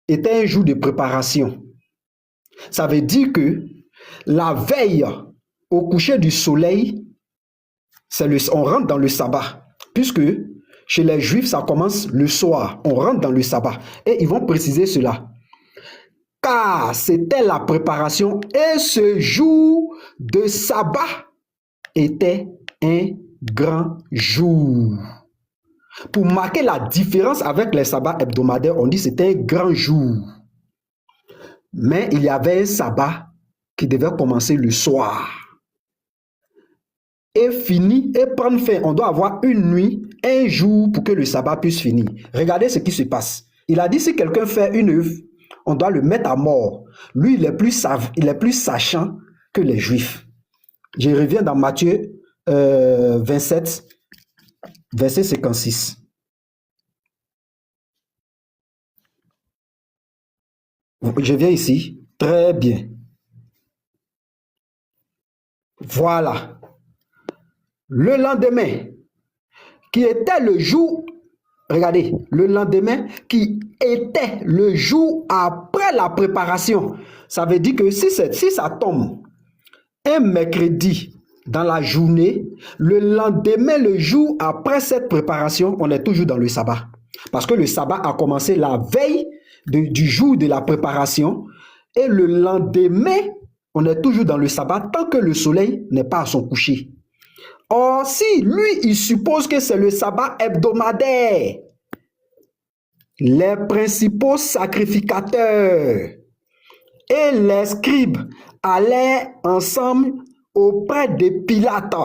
était un jour de préparation. Ça veut dire que la veille au coucher du soleil, on rentre dans le sabbat, puisque chez les Juifs, ça commence le soir, on rentre dans le sabbat. Et ils vont préciser cela. Car c'était la préparation et ce jour de sabbat était un grand jour. Pour marquer la différence avec les sabbats hebdomadaires, on dit que c'était un grand jour. Mais il y avait un sabbat qui devait commencer le soir et finir et prendre fin. On doit avoir une nuit, un jour pour que le sabbat puisse finir. Regardez ce qui se passe. Il a dit si quelqu'un fait une œuvre, on doit le mettre à mort. Lui, il est plus sachant que les Juifs. Je reviens dans Matthieu 27, verset 56. Je viens ici. Très bien. Voilà. Le lendemain, qui était le jour, regardez, le lendemain, qui était le jour après la préparation. Ça veut dire que si ça tombe un mercredi dans la journée, le lendemain, le jour après cette préparation, on est toujours dans le sabbat. Parce que le sabbat a commencé la veille du jour de la préparation et le lendemain, on est toujours dans le sabbat tant que le soleil n'est pas à son coucher. Or, si lui, il suppose que c'est le sabbat hebdomadaire, les principaux sacrificateurs et les scribes allaient ensemble auprès de Pilate.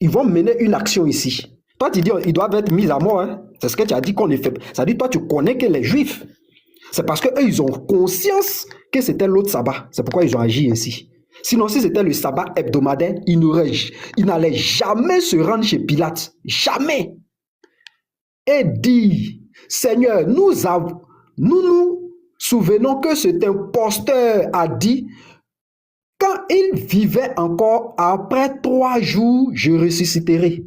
Ils vont mener une action ici. Toi, tu dis ils doivent être mis à mort. Hein? C'est ce que tu as dit qu'on les fait. Ça dit, toi, tu connais que les Juifs. C'est parce qu'eux, ils ont conscience que c'était l'autre sabbat. C'est pourquoi ils ont agi ainsi. Sinon, si c'était le sabbat hebdomadaire, ils n'allaient jamais se rendre chez Pilate. Jamais. Et dit, Seigneur, nous nous souvenons que cet imposteur a dit, quand il vivait encore, après 3 jours, je ressusciterai.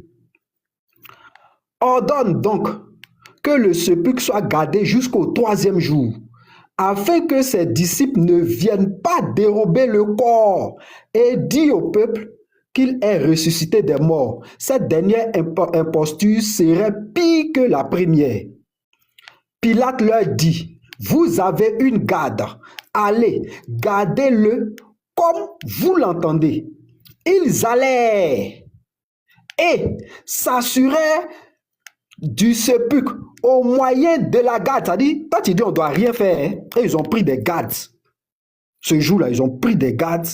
Ordonne donc que le sépulcre soit gardé jusqu'au 3e jour, afin que ses disciples ne viennent pas dérober le corps, et dit au peuple qu'il est ressuscité des morts. Cette dernière imposture serait pire que la première. Pilate leur dit, vous avez une garde, allez, gardez-le comme vous l'entendez. Ils allèrent et s'assurèrent du sépulcre au moyen de la garde. C'est-à-dire, quand tu dis on ne doit rien faire, et ils ont pris des gardes. Ce jour-là, ils ont pris des gardes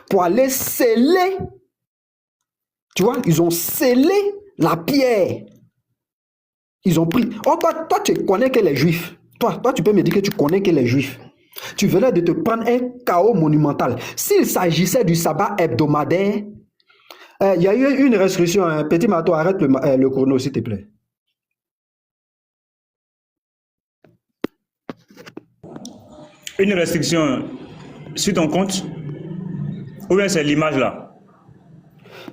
pour aller sceller. Tu vois, ils ont scellé la pierre. Ils ont pris. Oh, toi, tu connais que les Juifs. Toi, tu peux me dire que tu connais que les Juifs. Tu venais de te prendre un chaos monumental. S'il s'agissait du sabbat hebdomadaire, il y a eu une restriction. Petit Mato, arrête le chrono, s'il te plaît. une restriction sur ton compte ou bien c'est l'image là?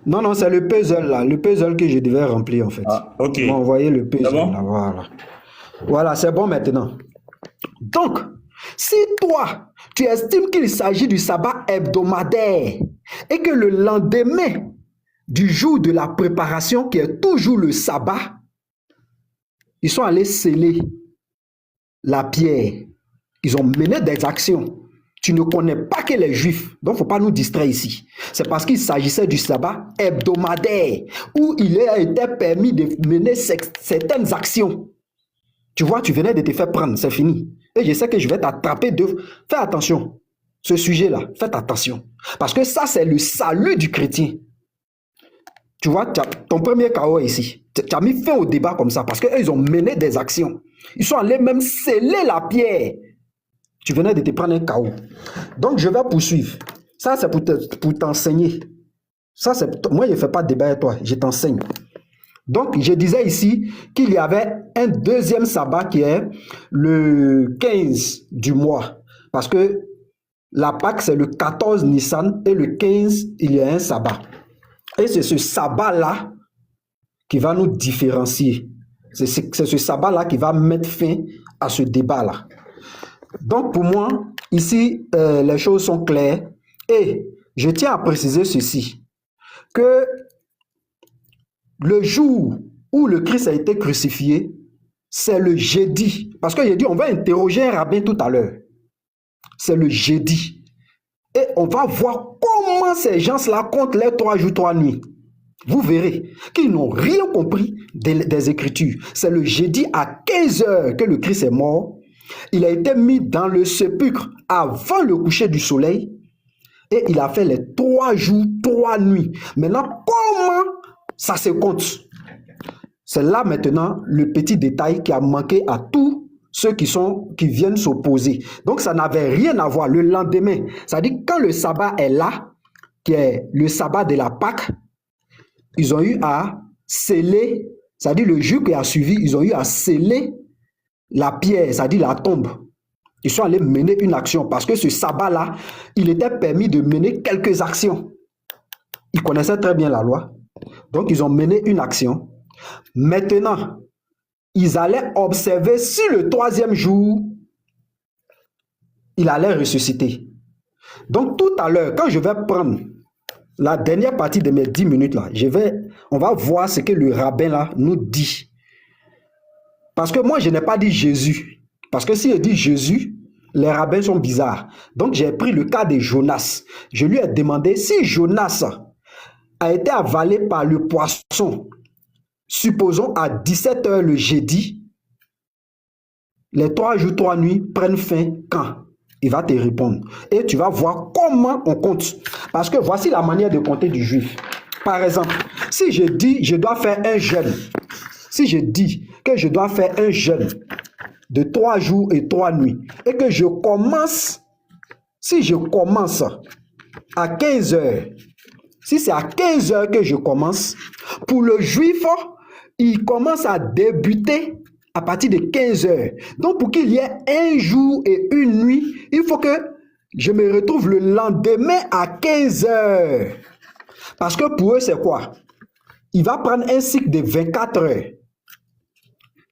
Non, non, c'est le puzzle là, le puzzle que je devais remplir en fait. Ah, ok. Ils m'ont envoyé le puzzle C'est bon? là, voilà. Voilà, c'est bon maintenant. Donc, si toi, tu estimes qu'il s'agit du sabbat hebdomadaire et que le lendemain du jour de la préparation, qui est toujours le sabbat, ils sont allés sceller la pierre. Ils ont mené des actions. Tu ne connais pas que les Juifs, donc il ne faut pas nous distraire ici. C'est parce qu'il s'agissait du sabbat hebdomadaire où il a été permis de mener certaines actions. Tu vois, tu venais de te faire prendre, c'est fini. Et je sais que je vais t'attraper de... Fais attention, ce sujet-là, faites attention. Parce que ça, c'est le salut du chrétien. Tu vois, ton premier chaos ici, tu as mis fin au débat comme ça parce qu'eux, ils ont mené des actions. Ils sont allés même sceller la pierre. Tu venais de te prendre un chaos. Donc, je vais poursuivre. Ça, c'est pour t'enseigner. Ça, c'est moi, je ne fais pas de débat avec toi, je t'enseigne. Donc, je disais ici qu'il y avait un deuxième sabbat qui est le 15 du mois. Parce que la Pâque, c'est le 14 Nissan et le 15, il y a un sabbat. Et c'est ce sabbat-là qui va nous différencier. C'est ce sabbat-là qui va mettre fin à ce débat-là. Donc, pour moi, ici, les choses sont claires. Et je tiens à préciser ceci, que le jour où le Christ a été crucifié, c'est le jeudi. Parce que j'ai dit, on va interroger un rabbin tout à l'heure. C'est le jeudi. Et on va voir comment ces gens-là comptent les 3 jours, 3 nuits. Vous verrez qu'ils n'ont rien compris des Écritures. C'est le jeudi à 15 heures que le Christ est mort. Il a été mis dans le sépulcre avant le coucher du soleil. Et il a fait les 3 jours, 3 nuits. Maintenant, comment ça se compte? C'est là maintenant le petit détail qui a manqué à tous ceux qui viennent s'opposer. Donc, ça n'avait rien à voir. Le lendemain, c'est-à-dire quand le sabbat est là, qui est le sabbat de la Pâque, ils ont eu à sceller, c'est-à-dire le jour qui a suivi, ils ont eu à sceller la pierre, c'est-à-dire la tombe. Ils sont allés mener une action parce que ce sabbat-là, il était permis de mener quelques actions. Ils connaissaient très bien la loi. Donc, ils ont mené une action. Maintenant, ils allaient observer si le 3e jour, il allait ressusciter. Donc, tout à l'heure, quand je vais prendre la dernière partie de mes 10 minutes, là, on va voir ce que le rabbin là nous dit. Parce que moi, je n'ai pas dit Jésus. Parce que si je dis Jésus, les rabbins sont bizarres. Donc, j'ai pris le cas de Jonas. Je lui ai demandé si Jonas a été avalé par le poisson, supposons à 17 heures le jeudi, les 3 jours, 3 nuits prennent fin quand? Il va te répondre. Et tu vas voir comment on compte. Parce que voici la manière de compter du juif. Par exemple, si je dis je dois faire un jeûne, si je dis que je dois faire un jeûne de 3 jours et 3 nuits, et que je commence, si je commence à 15 heures, si c'est à 15 heures que je commence, pour le juif, il commence à débuter à partir de 15 heures. Donc, pour qu'il y ait un jour et une nuit, il faut que je me retrouve le lendemain à 15 heures. Parce que pour eux, c'est quoi? Il va prendre un cycle de 24 heures.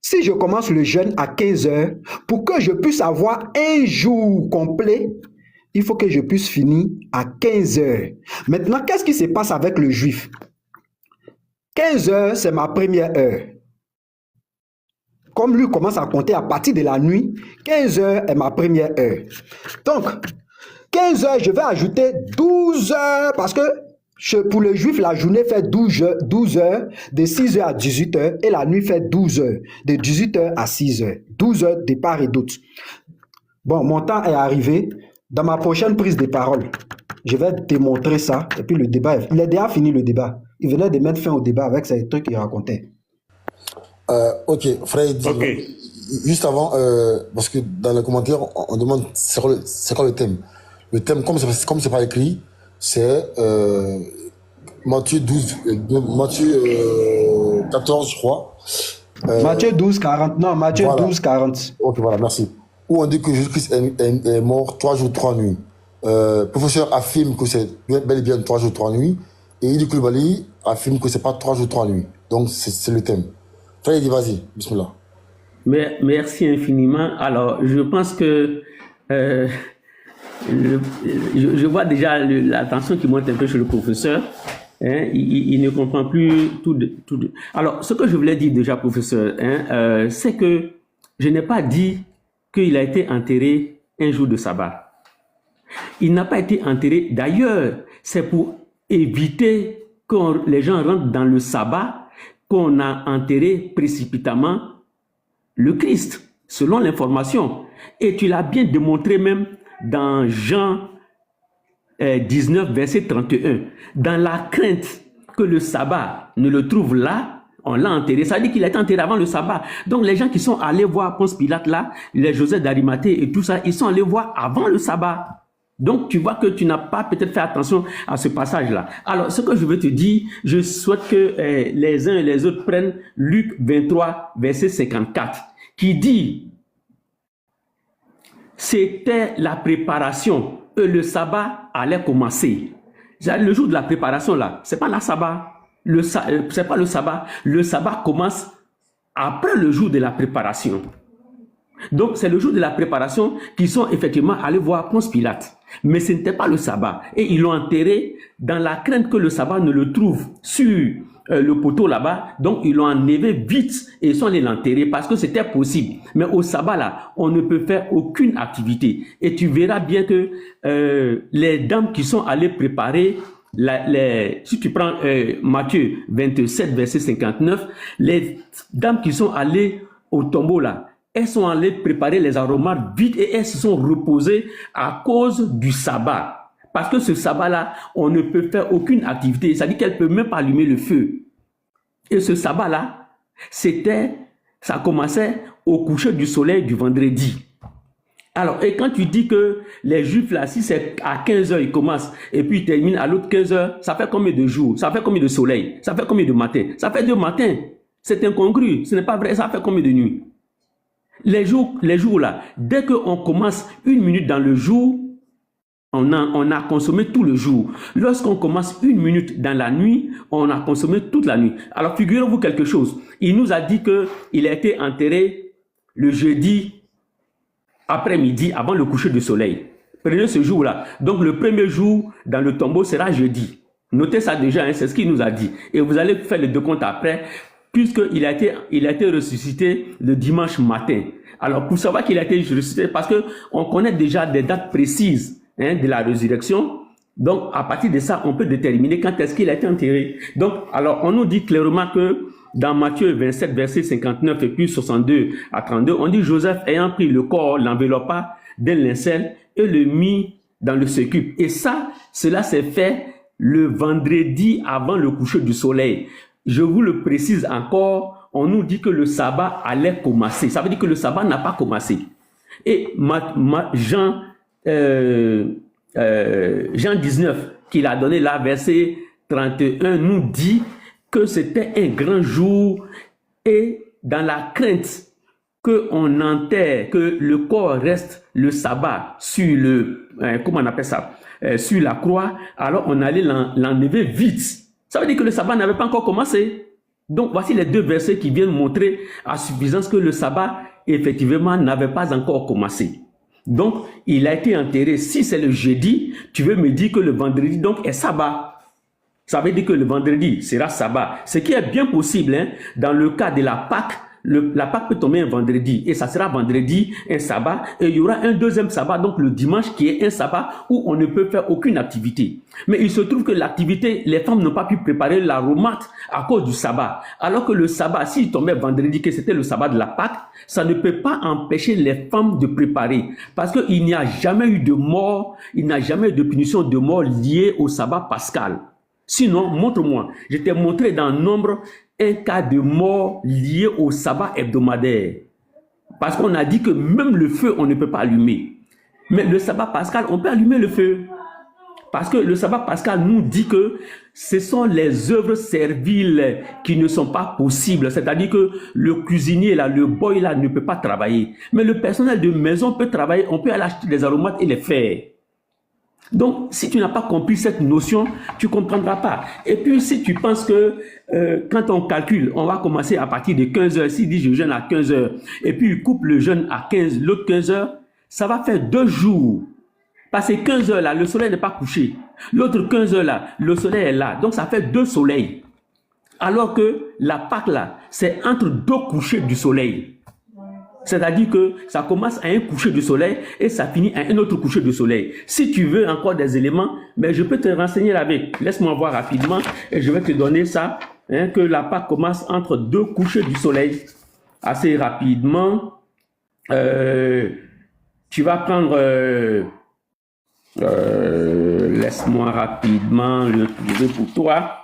Si je commence le jeûne à 15 heures, pour que je puisse avoir un jour complet, il faut que je puisse finir à 15 heures. Maintenant, qu'est-ce qui se passe avec le juif? 15 heures, c'est ma première heure. Comme lui commence à compter à partir de la nuit, 15 heures est ma première heure. Donc, 15 heures, je vais ajouter 12 heures parce que pour le juif, la journée fait 12 heures, de 6 heures à 18 heures, et la nuit fait 12 heures, de 18 heures à 6 heures. 12 heures de part et d'autre. Bon, mon temps est arrivé. Dans ma prochaine prise de parole, je vais te montrer ça. Et puis le débat, il a déjà fini le débat. Il venait de mettre fin au débat avec ces trucs qu'il racontait. Ok, Fred, Ok. juste avant, parce que dans les commentaires, on demande c'est quoi le thème. Le thème, comme c'est pas écrit, c'est Matthieu 12, Matthieu 14, je crois. Matthieu 12, 40. Non, Matthieu voilà. 12, 40. Ok, voilà, merci. où on dit que Jésus-Christ est mort 3 jours, 3 nuits. Le professeur affirme que c'est bel et bien 3 jours, 3 nuits. Et Idi Koulibaly affirme que c'est pas 3 jours, 3 nuits. Donc, c'est le thème. Frère, vas-y, bismillah. Merci infiniment. Alors, je pense que je vois déjà l'attention qui monte un peu chez le professeur. Hein, il ne comprend plus tout. Alors, ce que je voulais dire déjà, professeur, hein, c'est que je n'ai pas dit qu'il a été enterré un jour de sabbat. Il n'a pas été enterré. D'ailleurs, c'est pour éviter que les gens rentrent dans le sabbat qu'on a enterré précipitamment le Christ, selon l'information. Et tu l'as bien démontré même dans Jean 19, verset 31. Dans la crainte que le sabbat ne le trouve là, on l'a enterré. Ça veut dire qu'il a été enterré avant le sabbat. Donc les gens qui sont allés voir Ponce Pilate là, les Joseph d'Arimathée et tout ça, ils sont allés voir avant le sabbat. Donc, tu vois que tu n'as pas peut-être fait attention à ce passage-là. Alors, ce que je veux te dire, je souhaite que les uns et les autres prennent Luc 23, verset 54, qui dit, c'était la préparation et le sabbat allait commencer. Le jour de la préparation, là, c'est pas la sabbat. C'est pas le sabbat. Le sabbat commence après le jour de la préparation. Donc, c'est le jour de la préparation qu'ils sont effectivement allés voir Ponce Pilate. Mais ce n'était pas le sabbat. Et ils l'ont enterré dans la crainte que le sabbat ne le trouve sur le poteau là-bas. Donc, ils l'ont enlevé vite et ils sont allés l'enterrer parce que c'était possible. Mais au sabbat là, on ne peut faire aucune activité. Et tu verras bien que les dames qui sont allées préparer si tu prends Matthieu 27, verset 59, les dames qui sont allées au tombeau là, elles sont allées préparer les aromates vite et elles se sont reposées à cause du sabbat. Parce que ce sabbat-là, on ne peut faire aucune activité. Ça dit qu'elle ne peut même pas allumer le feu. Et ce sabbat-là, ça commençait au coucher du soleil du vendredi. Alors, et quand tu dis que les Juifs là, si c'est à 15 h ils commencent et puis ils terminent à l'autre 15 h, ça fait combien de jours? Ça fait combien de soleil? Ça fait combien de matins? Ça fait 2 matins. C'est incongru. Ce n'est pas vrai. Ça fait combien de nuits? Les jours là, dès qu'on commence 1 minute dans le jour, on a consommé tout le jour. Lorsqu'on commence 1 minute dans la nuit, on a consommé toute la nuit. Alors figurez-vous quelque chose. Il nous a dit qu'il a été enterré le jeudi après-midi avant le coucher du soleil. Prenez ce jour-là. Donc le premier jour dans le tombeau sera jeudi. Notez ça déjà, hein, c'est ce qu'il nous a dit. Et vous allez faire le décompte après, puisqu'il a été ressuscité le dimanche matin. Alors, pour savoir qu'il a été ressuscité, parce qu'on connaît déjà des dates précises de la résurrection, donc à partir de ça, on peut déterminer quand est-ce qu'il a été enterré. Donc, alors, on nous dit clairement que dans Matthieu 27, verset 59 et puis 62 à 32, on dit Joseph ayant pris le corps, l'enveloppa d'un linceul et le mit dans le sécup. Et cela s'est fait le vendredi avant le coucher du soleil. Je vous le précise encore, on nous dit que le sabbat allait commencer. Ça veut dire que le sabbat n'a pas commencé. Et Jean 19, qu'il a donné là, verset 31, nous dit que c'était un grand jour et dans la crainte qu'on enterre, que le corps reste le sabbat sur comment on appelle ça, sur la croix, alors on allait l'enlever vite. Ça veut dire que le sabbat n'avait pas encore commencé. Donc, voici les 2 versets qui viennent montrer à suffisance que le sabbat, effectivement, n'avait pas encore commencé. Donc, il a été enterré. Si c'est le jeudi, tu veux me dire que le vendredi, donc, est sabbat. Ça veut dire que le vendredi sera sabbat. Ce qui est bien possible, hein, dans le cas de la Pâque. La Pâque peut tomber un vendredi et ça sera vendredi, un sabbat, et il y aura un deuxième sabbat, donc le dimanche qui est un sabbat où on ne peut faire aucune activité. Mais il se trouve que l'activité, les femmes n'ont pas pu préparer l'aromate à cause du sabbat. Alors que le sabbat, s'il tombait vendredi, que c'était le sabbat de la Pâque, ça ne peut pas empêcher les femmes de préparer. Parce qu'il n'y a jamais eu de mort, il n'y a jamais eu de punition de mort liée au sabbat pascal. Sinon, montre-moi. Je t'ai montré dans Nombre un cas de mort lié au sabbat hebdomadaire. Parce qu'on a dit que même le feu, on ne peut pas allumer. Mais le sabbat pascal, on peut allumer le feu. Parce que le sabbat pascal nous dit que ce sont les œuvres serviles qui ne sont pas possibles. C'est-à-dire que le cuisinier, là, le boy là, ne peut pas travailler. Mais le personnel de maison peut travailler. On peut aller acheter des aromates et les faire. Donc, si tu n'as pas compris cette notion, tu ne comprendras pas. Et puis, si tu penses que quand on calcule, on va commencer à partir de 15 heures. S'il dit je jeûne à 15 heures, et puis il coupe le jeûne à 15, l'autre 15 heures, ça va faire 2 jours. Parce que 15 heures là, le soleil n'est pas couché. L'autre 15 heures là, le soleil est là. Donc, ça fait 2 soleils. Alors que la Pâque là, c'est entre 2 couchers du soleil. C'est-à-dire que ça commence à un coucher du soleil et ça finit à un autre coucher du soleil. Si tu veux encore des éléments, ben je peux te renseigner avec. Laisse-moi voir rapidement et je vais te donner ça, hein, que la Pâque commence entre 2 couchers du soleil. Assez rapidement, tu vas prendre... laisse-moi rapidement le trouver pour toi.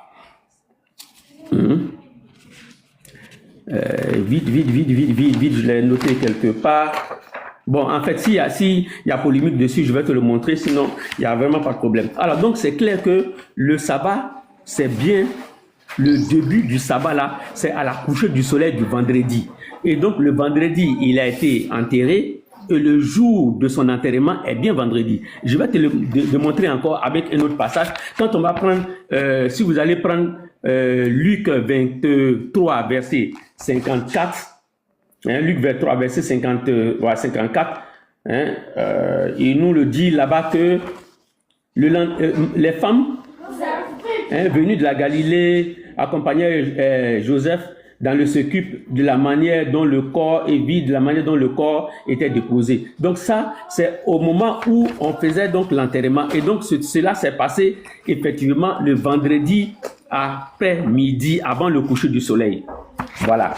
Vite, je l'ai noté quelque part. Bon, en fait, s'il y a polémique dessus, je vais te le montrer, sinon, il n'y a vraiment pas de problème. Alors, donc, c'est clair que le sabbat, c'est bien le début du sabbat, là, c'est à la coucher du soleil du vendredi. Et donc, le vendredi, il a été enterré, et le jour de son enterrement est bien vendredi. Je vais te le démontrer encore avec un autre passage. Quand on va prendre, si vous allez prendre Luc 23, verset 54, hein, Luc 23, verset 54, hein, il nous le dit là-bas que les femmes venues de la Galilée accompagnaient Joseph dans le s'occupe de la manière dont le corps est vide, de la manière dont le corps était déposé. Donc ça, c'est au moment où on faisait donc l'enterrement. Et donc cela s'est passé effectivement le vendredi après midi, avant le coucher du soleil. Voilà.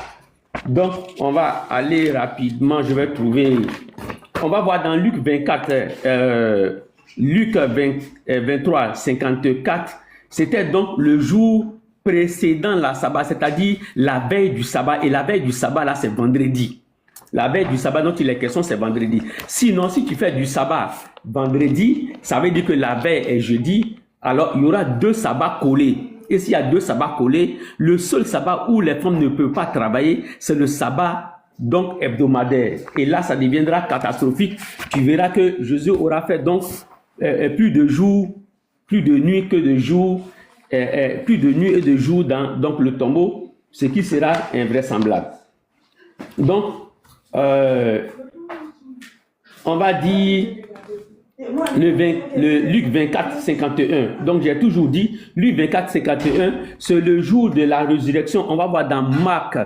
Donc on va aller rapidement, je vais trouver... On va voir dans Luc 24, Luc 23, 54, c'était donc le jour précédant la sabbat, c'est-à-dire la veille du sabbat. Et la veille du sabbat, là, c'est vendredi. La veille du sabbat dont il est question, c'est vendredi. Sinon, si tu fais du sabbat vendredi, ça veut dire que la veille est jeudi, alors il y aura 2 sabbats collés. Et s'il y a 2 sabbats collés, le seul sabbat où les femmes ne peuvent pas travailler, c'est le sabbat donc hebdomadaire. Et là, ça deviendra catastrophique. Tu verras que Jésus aura fait donc plus de jours, plus de nuits que de jours, plus de nuits et de jours dans donc le tombeau, ce qui sera invraisemblable. Donc, on va dire le Luc 24, 51. Donc, j'ai toujours dit, Luc 24, 51, c'est le jour de la résurrection. On va voir dans Marc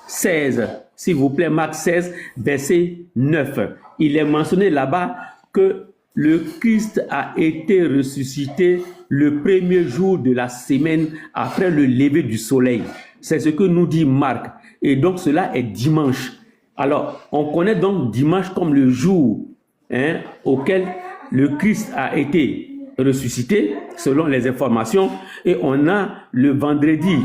16, s'il vous plaît, Marc 16, verset 9. Il est mentionné là-bas que le Christ a été ressuscité le premier jour de la semaine après le lever du soleil. C'est ce que nous dit Marc. Et donc cela est dimanche. Alors, on connaît donc dimanche comme le jour auquel le Christ a été ressuscité, selon les informations. Et on a le vendredi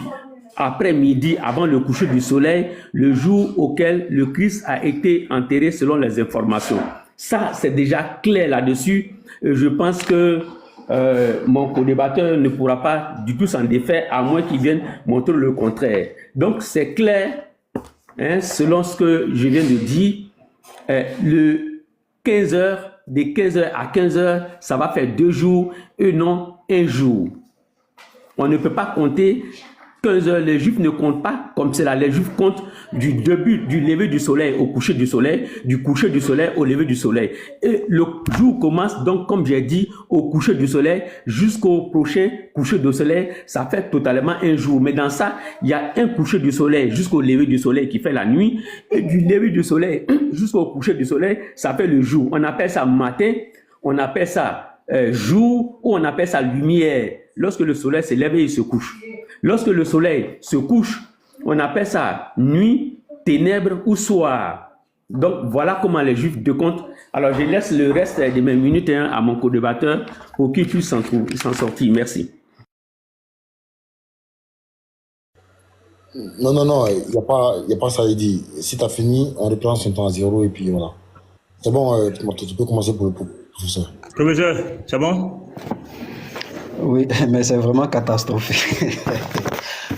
après-midi, avant le coucher du soleil, le jour auquel le Christ a été enterré, selon les informations. Ça, c'est déjà clair là-dessus. Je pense que mon co-débatteur ne pourra pas du tout s'en défaire, à moins qu'il vienne montrer le contraire. Donc, c'est clair, selon ce que je viens de dire, le 15 heures, de 15 heures à 15 heures, ça va faire 2 jours et non 1 jour. On ne peut pas compter 15 heures, les Juifs ne comptent pas comme cela. Les Juifs comptent du début du lever du soleil au coucher du soleil, du coucher du soleil au lever du soleil. Et le jour commence donc, comme j'ai dit, au coucher du soleil jusqu'au prochain coucher du soleil. Ça fait totalement 1 jour. Mais dans ça, il y a un coucher du soleil jusqu'au lever du soleil qui fait la nuit. Et du lever du soleil jusqu'au coucher du soleil, ça fait le jour. On appelle ça matin, on appelle ça jour, ou on appelle ça lumière. Lorsque le soleil se lève et il se couche. Lorsque le soleil se couche, on appelle ça nuit, ténèbres ou soir. Donc, voilà comment les Juifs décomptent. Alors, je laisse le reste de mes minutes à mon co-débatteur pour qu'il puisse s'en sortir. Merci. Non, il n'y a pas ça, il dit. Si tu as fini, on reprend son temps à 0 et puis voilà. C'est bon, tu peux commencer pour professeur. Professeur, c'est bon? Oui, mais c'est vraiment catastrophique.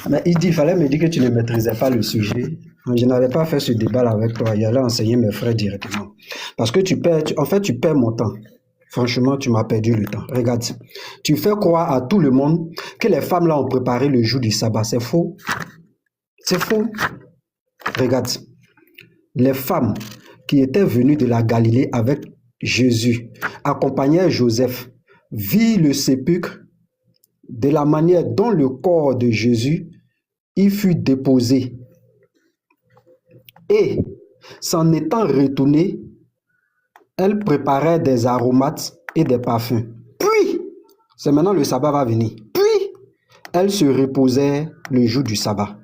Mais il fallait me dire que tu ne maîtrisais pas le sujet. Je n'allais pas faire ce débat-là avec toi. Il allait enseigner mes frères directement. Parce que en fait, tu perds mon temps. Franchement, tu m'as perdu le temps. Regarde, tu fais croire à tout le monde que les femmes là ont préparé le jour du sabbat. C'est faux. C'est faux. Regarde, les femmes qui étaient venues de la Galilée avec Jésus accompagnaient Joseph, virent le sépulcre de la manière dont le corps de Jésus y fut déposé. Et, s'en étant retournées, elles préparaient des aromates et des parfums. Puis, c'est maintenant le sabbat va venir. Puis, elles se reposaient le jour du sabbat.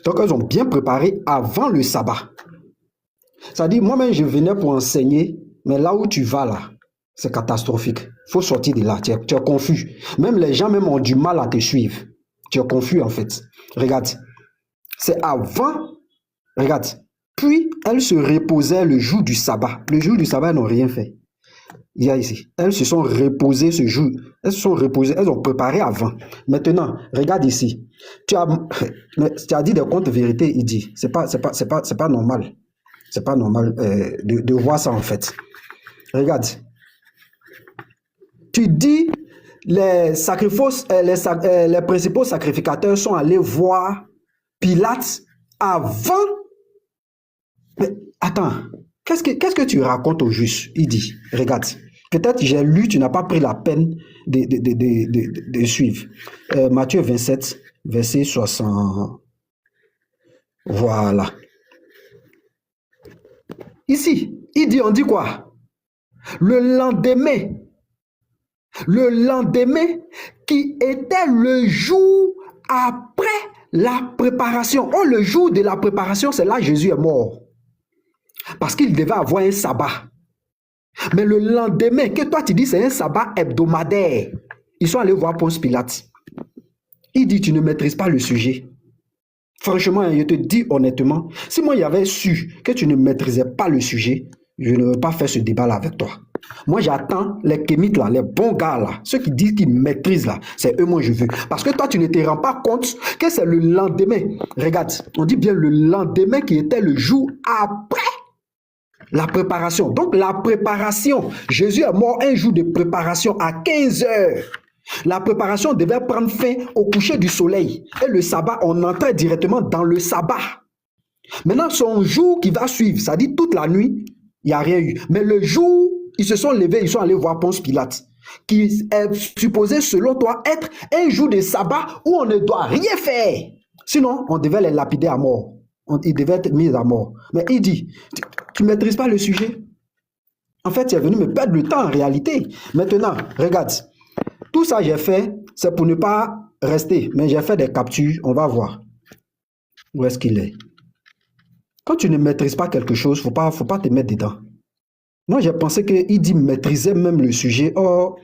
Donc, elles ont bien préparé avant le sabbat. C'est-à-dire, moi-même, je venais pour enseigner, mais là où tu vas là, c'est catastrophique. Il faut sortir de là, tu es confus. Même les gens même ont du mal à te suivre. Tu es confus en fait. Regarde, c'est avant, regarde, puis elles se reposaient le jour du sabbat. Le jour du sabbat, elles n'ont rien fait. Il y a ici. Elles se sont reposées ce jour. Elles se sont reposées, elles ont préparé avant. Maintenant, regarde ici. Tu as dit des contes vérités, il dit. C'est pas normal. C'est pas normal de voir ça en fait. Regarde. Tu dis les principaux sacrificateurs sont allés voir Pilate avant. Mais attends, qu'est-ce que tu racontes au juste? Il dit, regarde, peut-être j'ai lu, tu n'as pas pris la peine de suivre. Matthieu 27, verset 60. Voilà. Ici, il dit, on dit quoi? Le lendemain qui était le jour après la préparation. Oh, le jour de la préparation, c'est là que Jésus est mort. Parce qu'il devait avoir un sabbat. Mais le lendemain, que toi tu dis c'est un sabbat hebdomadaire, ils sont allés voir Ponce Pilate. Il dit tu ne maîtrises pas le sujet. Franchement, je te dis honnêtement, si moi j'avais su que tu ne maîtrisais pas le sujet, je ne veux pas faire ce débat-là avec toi. Moi, j'attends les kémites là, les bons gars là, ceux qui disent qu'ils maîtrisent là, c'est eux moi je veux. Parce que toi, tu ne te rends pas compte que c'est le lendemain. Regarde, on dit bien le lendemain qui était le jour après la préparation. Donc, la préparation, Jésus est mort un jour de préparation à 15 heures. La préparation devait prendre fin au coucher du soleil. Et le sabbat, on entrait directement dans le sabbat. Maintenant, son jour qui va suivre, ça dit toute la nuit, il n'y a rien eu. Mais le jour, ils se sont levés, ils sont allés voir Ponce Pilate, qui est supposé, selon toi, être un jour de sabbat où on ne doit rien faire. Sinon, on devait les lapider à mort. Ils devaient être mis à mort. Mais il dit, tu ne maîtrises pas le sujet. En fait, tu es venu me perdre le temps en réalité. Maintenant, regarde. Tout ça, j'ai fait, c'est pour ne pas rester. Mais j'ai fait des captures, on va voir. Où est-ce qu'il est? Quand tu ne maîtrises pas quelque chose, faut pas te mettre dedans. Moi, j'ai pensé qu'il dit maîtriser même le sujet. Or,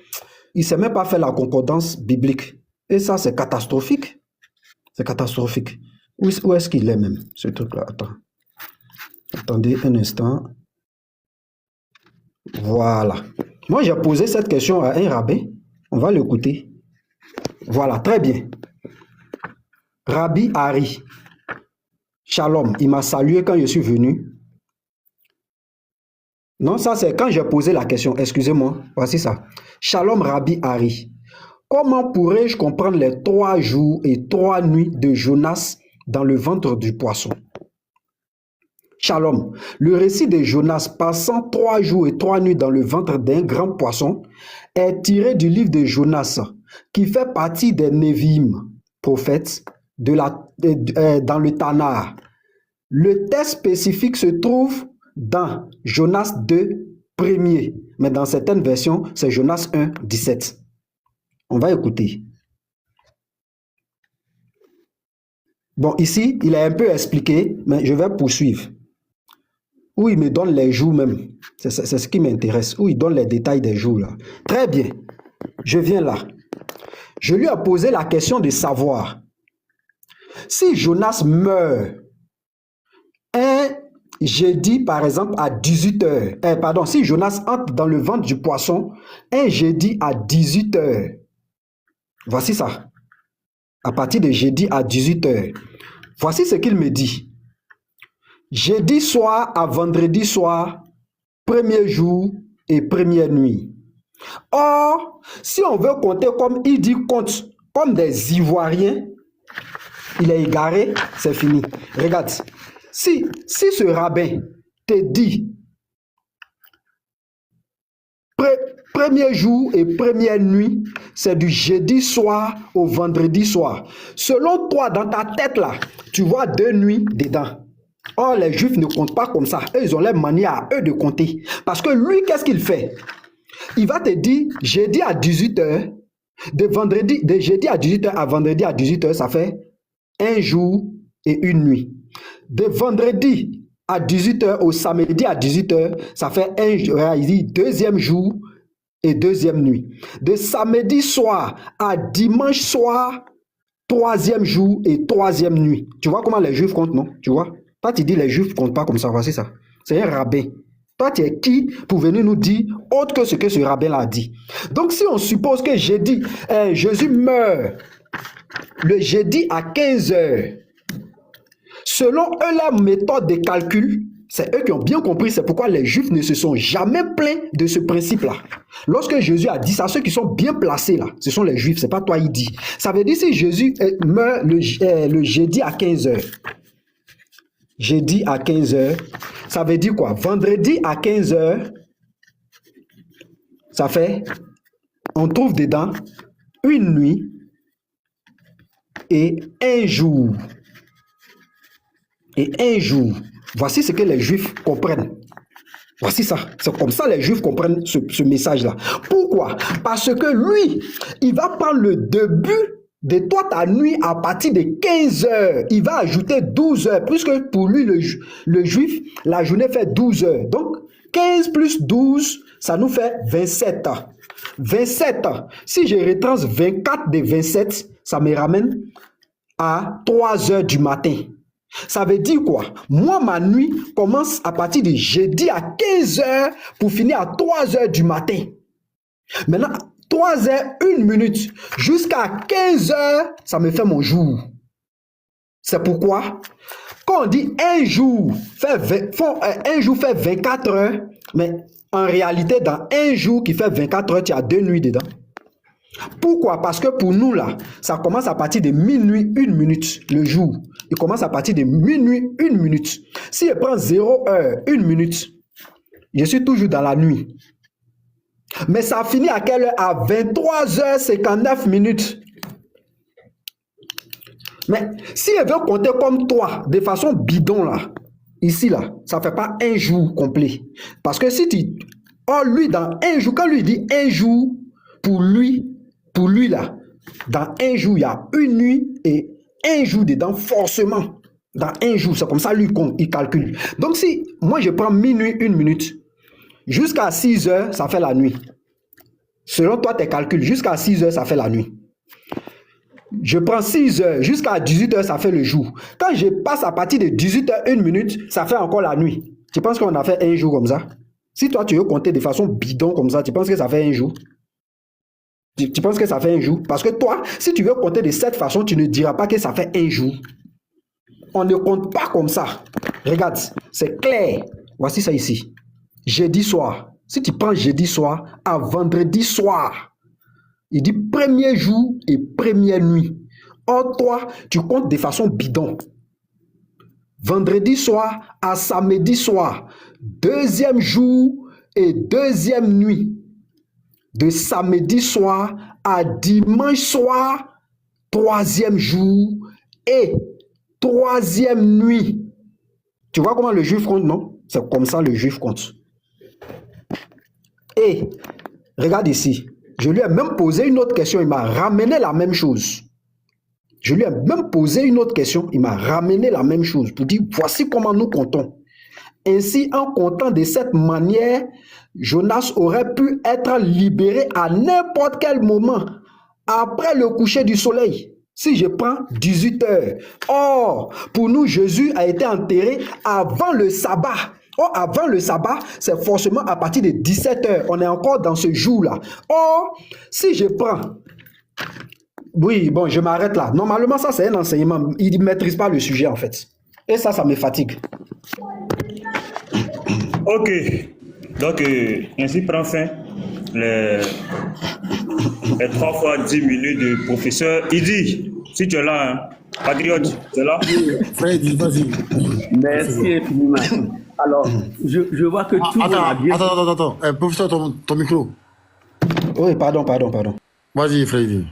il ne s'est même pas fait la concordance biblique. Et ça, c'est catastrophique. C'est catastrophique. Où est-ce qu'il est même, ce truc-là? Attendez un instant. Voilà. Moi, j'ai posé cette question à un rabbin. On va l'écouter. Voilà, très bien. Rabbi Hari. Shalom. Il m'a salué quand je suis venu. Non, ça c'est quand j'ai posé la question. Excusez-moi. Voici ça. Shalom Rabbi Hari. Comment pourrais-je comprendre les 3 jours et 3 nuits de Jonas dans le ventre du poisson? Shalom. Le récit de Jonas passant 3 jours et 3 nuits dans le ventre d'un grand poisson est tiré du livre de Jonas, qui fait partie des Nevi'im, prophètes, dans le Tanakh. Le texte spécifique se trouve dans Jonas 2, premier, mais dans certaines versions, c'est Jonas 1, 17. On va écouter. Bon, ici, il a un peu expliqué, mais je vais poursuivre. Où il me donne les jours même. C'est ce qui m'intéresse. Où il donne les détails des jours là. Très bien. Je viens là. Je lui ai posé la question de savoir si Jonas meurt jeudi, par exemple, à 18h, pardon, si Jonas entre dans le ventre du poisson, un jeudi à 18h, voici ça, à partir de jeudi à 18h, voici ce qu'il me dit. Jeudi soir à vendredi soir, premier jour et première nuit. Or, si on veut compter comme il dit compte, comme des Ivoiriens, il est égaré, c'est fini. Regarde, si ce rabbin te dit premier jour et première nuit, c'est du jeudi soir au vendredi soir. Selon toi, dans ta tête là, tu vois 2 nuits dedans. Or, les Juifs ne comptent pas comme ça. Eux, ils ont leur manière à eux de compter. Parce que lui, qu'est-ce qu'il fait? Il va te dire jeudi à 18h, de jeudi à 18h à vendredi à 18h, ça fait un jour et une nuit. De vendredi à 18h au samedi à 18h, ça fait il dit deuxième jour et deuxième nuit. De samedi soir à dimanche soir, troisième jour et troisième nuit. Tu vois comment les Juifs comptent, non? Tu vois? Toi, tu dis les Juifs ne comptent pas comme ça, voici ça. C'est un rabbin. Toi, tu es qui pour venir nous dire autre que ce que ce rabbin a dit? Donc, si on suppose que Jésus meurt le jeudi à 15h, selon eux, la méthode de calcul, c'est eux qui ont bien compris, c'est pourquoi les Juifs ne se sont jamais plaints de ce principe-là. Lorsque Jésus a dit ça, ceux qui sont bien placés là, ce sont les Juifs, c'est pas toi, il dit. Ça veut dire si Jésus meurt le jeudi à 15h, jeudi à 15h, ça veut dire quoi? Vendredi à 15h, ça fait, on trouve dedans une nuit et un jour. Et un jour. Voici ce que les Juifs comprennent. Voici ça. C'est comme ça que les Juifs comprennent ce message-là. Pourquoi? Parce que lui, il va prendre le début de toi ta nuit à partir de 15 heures. Il va ajouter 12 heures, puisque pour lui, le Juif, la journée fait 12 heures. Donc, 15 plus 12, ça nous fait 27 ans. 27 ans. Si je retranche 24 de 27, ça me ramène à 3 heures du matin. Ça veut dire quoi? Moi, ma nuit commence à partir de jeudi à 15 heures pour finir à 3 heures du matin. Maintenant, 3 heures, 1 minute, jusqu'à 15 heures, ça me fait mon jour. C'est pourquoi, quand on dit un jour fait 24 heures, mais en réalité, dans un jour qui fait 24 heures, tu as 2 nuits dedans. Pourquoi? Parce que pour nous, là, ça commence à partir de minuit, 1 minute, le jour. Il commence à partir de minuit, 1 minute. Si je prends 0 heure, 1 minute, je suis toujours dans la nuit. Mais ça finit à quelle heure? À 23h59 minutes. Mais si je veux compter comme toi, de façon bidon, là, ici, là, ça ne fait pas un jour complet. Parce que si tu... Oh, lui, dans un jour, quand lui dit un jour, pour lui, là, dans un jour, il y a une nuit et un jour dedans, forcément. Dans un jour, c'est comme ça, lui, il calcule. Donc, si moi, je prends minuit, 1 minute, jusqu'à 6 heures, ça fait la nuit. Selon toi, tes calculs, jusqu'à 6 heures, ça fait la nuit. Je prends 6 heures, jusqu'à 18 heures, ça fait le jour. Quand je passe à partir de 18 heures, 1 minute, ça fait encore la nuit. Tu penses qu'on a fait un jour comme ça? Si toi, tu veux compter de façon bidon comme ça, tu penses que ça fait un jour? Tu penses que ça fait un jour? Parce que toi, si tu veux compter de cette façon, tu ne diras pas que ça fait un jour. On ne compte pas comme ça. Regarde, c'est clair. Voici ça ici. Jeudi soir. Si tu prends jeudi soir à vendredi soir, il dit premier jour et première nuit. Or, toi, tu comptes de façon bidon. Vendredi soir à samedi soir, deuxième jour et deuxième nuit. De samedi soir à dimanche soir, troisième jour et troisième nuit. Tu vois comment le juif compte, non? C'est comme ça le juif compte. Et regarde ici, je lui ai même posé une autre question, il m'a ramené la même chose. Je lui ai même posé une autre question, il m'a ramené la même chose pour dire voici comment nous comptons. Ainsi, en comptant de cette manière, Jonas aurait pu être libéré à n'importe quel moment après le coucher du soleil. Si je prends 18 heures. Or, pour nous, Jésus a été enterré avant le sabbat. Or, avant le sabbat, c'est forcément à partir de 17 heures. On est encore dans ce jour-là. Or, si je prends... Oui, bon, je m'arrête là. Normalement, ça, c'est un enseignement. Il ne maîtrise pas le sujet, en fait. Et ça me fatigue. Ok. Donc, ainsi prend fin les 3 fois 10 minutes du professeur. Il dit, si tu es là, hein, patriote, tu es là? Freddy, vas-y. Merci infiniment. Alors, je vois que tout le monde a bien... Attends. Professeur, ton micro. Oui, pardon. Vas-y, Freddy.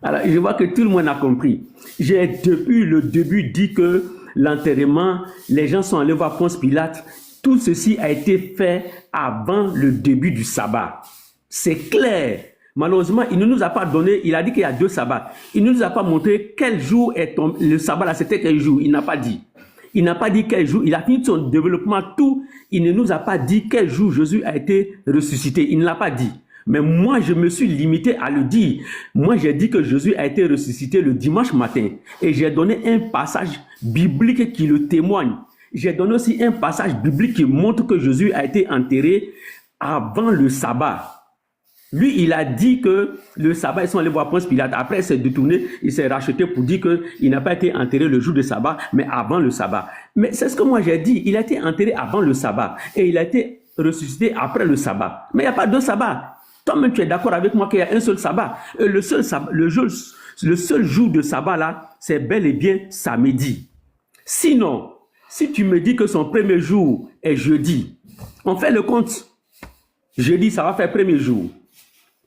Alors, je vois que tout le monde a compris. J'ai depuis le début dit que l'enterrement, les gens sont allés voir Ponce Pilate. Tout ceci a été fait avant le début du sabbat. C'est clair. Malheureusement, il ne nous a pas donné, il a dit qu'il y a 2 sabbats. Il ne nous a pas montré quel jour est le sabbat là, c'était quel jour. Il n'a pas dit. Il n'a pas dit quel jour. Il a fini son développement, tout. Il ne nous a pas dit quel jour Jésus a été ressuscité. Il ne l'a pas dit. Mais moi, je me suis limité à le dire. Moi, j'ai dit que Jésus a été ressuscité le dimanche matin. Et j'ai donné un passage biblique qui le témoigne. J'ai donné aussi un passage biblique qui montre que Jésus a été enterré avant le sabbat. Lui, il a dit que le sabbat, ils sont allés voir Ponce Pilate. Après, il s'est détourné, il s'est racheté pour dire qu'il n'a pas été enterré le jour du sabbat, mais avant le sabbat. Mais c'est ce que moi j'ai dit. Il a été enterré avant le sabbat et il a été ressuscité après le sabbat. Mais il n'y a pas de sabbat. Toi-même, tu es d'accord avec moi qu'il y a un seul sabbat. Et le seul jour de sabbat là, c'est bel et bien samedi. Sinon, si tu me dis que son premier jour est jeudi, on fait le compte. Jeudi, ça va faire premier jour.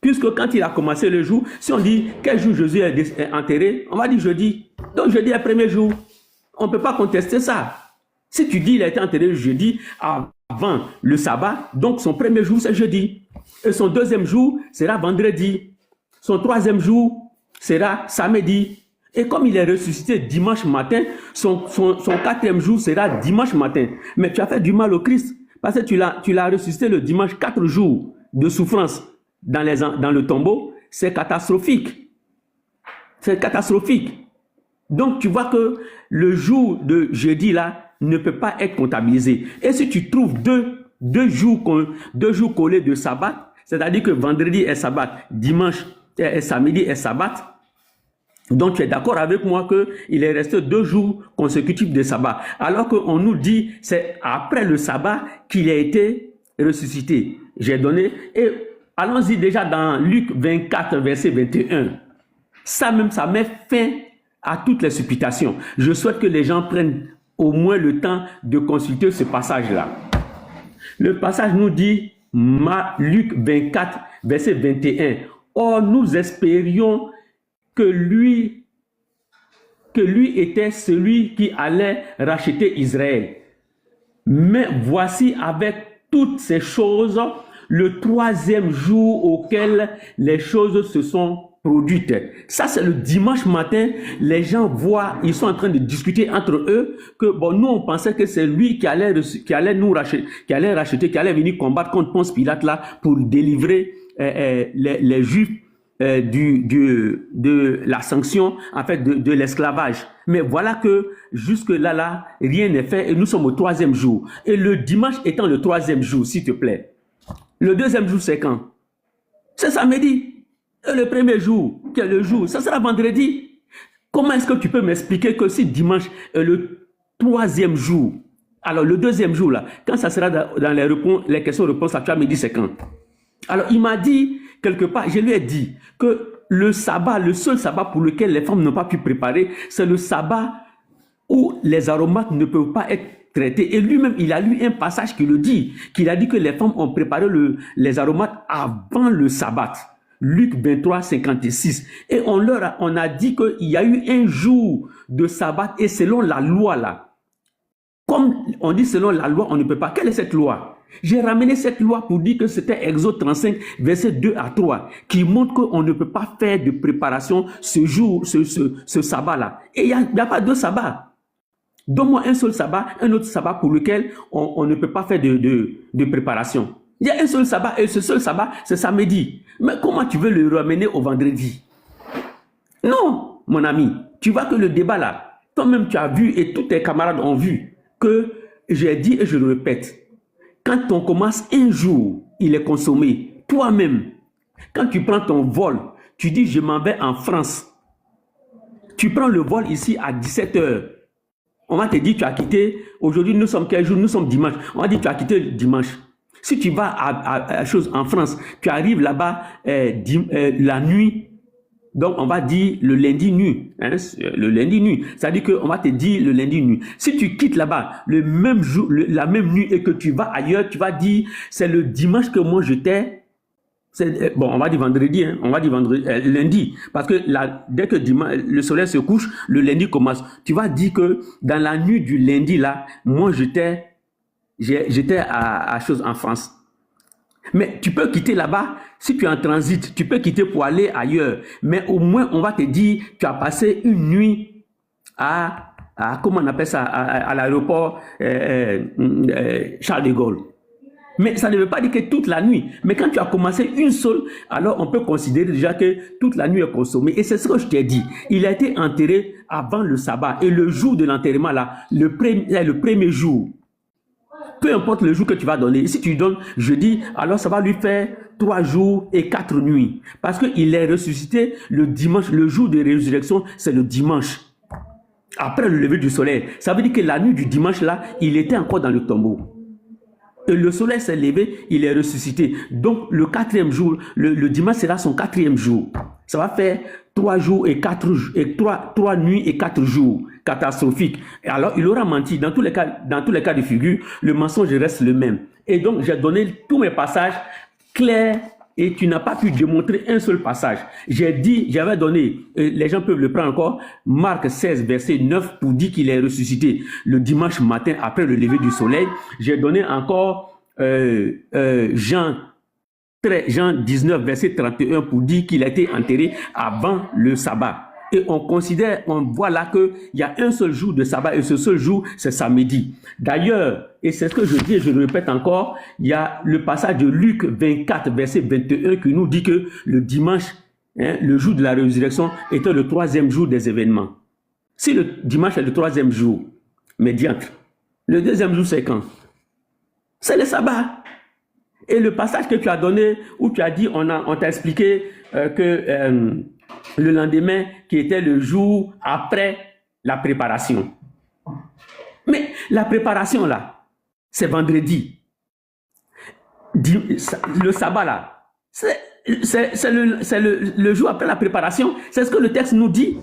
Puisque quand il a commencé le jour, si on dit quel jour Jésus est enterré, on va dire jeudi. Donc jeudi est premier jour. On ne peut pas contester ça. Si tu dis qu'il a été enterré jeudi avant le sabbat, donc son premier jour c'est jeudi. Et son deuxième jour sera vendredi. Son troisième jour sera samedi. Et comme il est ressuscité dimanche matin, son quatrième jour sera dimanche matin. Mais tu as fait du mal au Christ. Parce que tu l'as ressuscité le dimanche, 4 jours de souffrance dans le tombeau. C'est catastrophique. C'est catastrophique. Donc tu vois que le jour de jeudi là ne peut pas être comptabilisé. Et si tu trouves deux jours collés de sabbat, c'est-à-dire que vendredi est sabbat, dimanche et samedi est sabbat, donc tu es d'accord avec moi qu'il est resté 2 jours consécutifs de sabbat, alors qu'on nous dit c'est après le sabbat qu'il a été ressuscité. J'ai donné, et allons-y déjà dans Luc 24, verset 21. Ça même, ça met fin à toutes les supputations. Je souhaite que les gens prennent au moins le temps de consulter ce passage-là. Le passage nous dit, Luc 24, verset 21. Or, nous espérions que lui était celui qui allait racheter Israël. Mais voici avec toutes ces choses, le 3e jour auquel les choses se sont produites. Ça, c'est le dimanche matin. Les gens voient, ils sont en train de discuter entre eux que, bon, nous, on pensait que c'est lui qui allait nous racheter, qui allait venir combattre contre Ponce Pilate là pour délivrer les Juifs de la sanction, en fait, de l'esclavage. Mais voilà que jusque-là, rien n'est fait et nous sommes au 3e jour. Et le dimanche étant le 3e jour, s'il te plaît. Le 2e jour, c'est quand? C'est samedi. Et le premier jour, quel est le jour? Ça sera vendredi. Comment est-ce que tu peux m'expliquer que si dimanche est le 3e jour, alors le 2e jour, là, quand ça sera dans les questions-réponses, tu vas me dire c'est quand? Alors, il m'a dit, quelque part, je lui ai dit que le sabbat, le seul sabbat pour lequel les femmes n'ont pas pu préparer, c'est le sabbat où les aromates ne peuvent pas être traités. Et lui-même, il a lu un passage qui le dit, qu'il a dit que les femmes ont préparé les aromates avant le sabbat. Luc 23, 56. Et on a dit qu'il y a eu un jour de sabbat et selon la loi là, comme on dit selon la loi, on ne peut pas. Quelle est cette loi? J'ai ramené cette loi pour dire que c'était Exode 35, verset 2 à 3, qui montre qu'on ne peut pas faire de préparation ce jour, ce sabbat-là. Et il n'y a pas deux sabbats. Donne-moi un seul sabbat, un autre sabbat pour lequel on ne peut pas faire de préparation. Il y a un seul sabbat et ce seul sabbat, c'est samedi. Mais comment tu veux le ramener au vendredi? Non, mon ami, tu vois que le débat là, toi-même tu as vu et tous tes camarades ont vu que j'ai dit et je le répète, quand on commence un jour, il est consommé. Toi-même, quand tu prends ton vol, tu dis je m'en vais en France. Tu prends le vol ici à 17 h. On va te dire tu as quitté, aujourd'hui nous sommes quel jour? Nous sommes dimanche. On va dire tu as quitté dimanche. Si tu vas à chose en France, tu arrives là-bas la nuit. Donc, on va dire le lundi nuit. Hein, le lundi nuit. C'est-à-dire qu'on va te dire le lundi nuit. Si tu quittes là-bas le même jour, la même nuit et que tu vas ailleurs, tu vas dire c'est le dimanche que moi j'étais. Bon, on va dire vendredi, hein, on va dire vendredi, lundi. Parce que dès que le soleil se couche, le lundi commence. Tu vas dire que dans la nuit du lundi là, moi j'étais à chose en France. Mais tu peux quitter là-bas, si tu es en transit, tu peux quitter pour aller ailleurs. Mais au moins, on va te dire, tu as passé une nuit comment on appelle ça, à l'aéroport Charles de Gaulle. Mais ça ne veut pas dire que toute la nuit. Mais quand tu as commencé une seule, alors on peut considérer déjà que toute la nuit est consommée. Et c'est ce que je t'ai dit. Il a été enterré avant le sabbat. Et le jour de l'enterrement, là, le premier jour, peu importe le jour que tu vas donner, si tu donnes jeudi, alors ça va lui faire 3 jours et 4 nuits. Parce qu'il est ressuscité le dimanche, le jour de résurrection, c'est le dimanche. Après le lever du soleil. Ça veut dire que la nuit du dimanche là, il était encore dans le tombeau. Et le soleil s'est levé, il est ressuscité. Donc le 4e jour, le dimanche sera son 4e jour. Ça va faire 3 jours et 4 3 nuits et 4 jours. Catastrophique. Et alors il aura menti. Dans tous les cas de figure, le mensonge reste le même. Et donc j'ai donné tous mes passages clairs et tu n'as pas pu démontrer un seul passage. J'avais donné, les gens peuvent le prendre encore, Marc 16, verset 9 pour dire qu'il est ressuscité le dimanche matin après le lever du soleil. J'ai donné encore Jean 19, verset 31 pour dire qu'il a été enterré avant le sabbat. Et on voit là qu'il y a un seul jour de sabbat et ce seul jour, c'est samedi. D'ailleurs, et c'est ce que je dis et je le répète encore, il y a le passage de Luc 24, verset 21 qui nous dit que le dimanche, le jour de la résurrection, était le 3e jour des événements. Si le dimanche est le 3e jour, mais diantre, le 2e jour c'est quand? C'est le sabbat. Et le passage que tu as donné, où tu as dit, on t'a expliqué que le lendemain, qui était le jour après la préparation. Mais la préparation là, c'est vendredi. Le sabbat là, c'est le jour après la préparation. C'est ce que le texte nous dit.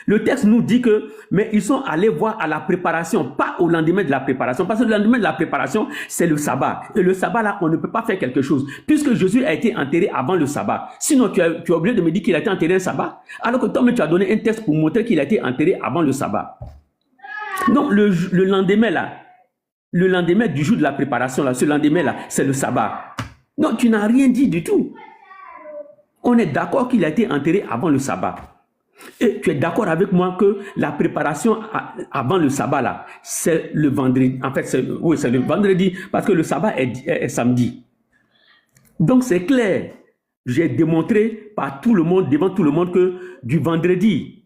Le texte nous dit que, mais ils sont allés voir à la préparation, pas au lendemain de la préparation, parce que le lendemain de la préparation, c'est le sabbat. Et le sabbat, là, on ne peut pas faire quelque chose, puisque Jésus a été enterré avant le sabbat. Sinon, tu as oublié de me dire qu'il a été enterré un sabbat, alors que toi-même, tu as donné un texte pour montrer qu'il a été enterré avant le sabbat. Donc, le lendemain, là, le lendemain du jour de la préparation, là, ce lendemain, là, c'est le sabbat. Donc, tu n'as rien dit du tout. On est d'accord qu'il a été enterré avant le sabbat. Et tu es d'accord avec moi que la préparation avant le sabbat là, c'est le vendredi. En fait, c'est le vendredi parce que le sabbat est samedi. Donc c'est clair. J'ai démontré par tout le monde, devant tout le monde, que du vendredi,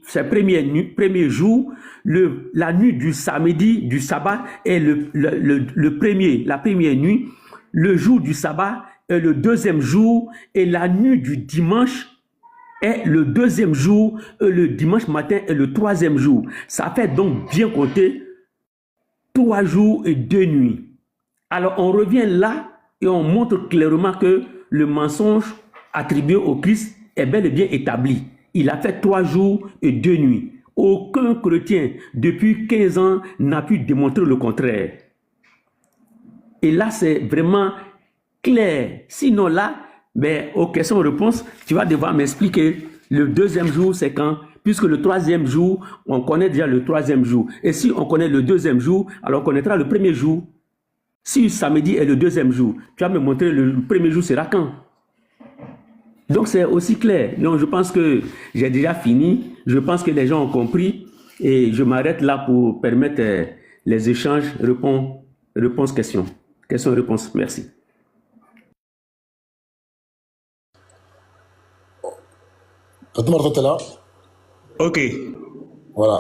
c'est premier jour, la nuit du samedi, du sabbat est la première nuit, le jour du sabbat est le 2e jour et la nuit du dimanche est le 2e jour, et le dimanche matin est le 3e jour. Ça fait donc bien compter 3 jours et 2 nuits. Alors on revient là et on montre clairement que le mensonge attribué au Christ est bel et bien établi. Il a fait 3 jours et 2 nuits. Aucun chrétien depuis 15 ans n'a pu démontrer le contraire. Et là c'est vraiment clair. Sinon là, mais aux questions-réponses, tu vas devoir m'expliquer le 2e jour, c'est quand? Puisque le 3e jour, on connaît déjà le 3e jour. Et si on connaît le 2e jour, alors on connaîtra le 1er jour. Si samedi est le 2e jour, tu vas me montrer le 1er jour sera quand? Donc c'est aussi clair. Donc je pense que j'ai déjà fini. Je pense que les gens ont compris. Et je m'arrête là pour permettre les échanges, réponses, questions. Questions-réponses. Merci. Quand Martin est là, Ok. Voilà.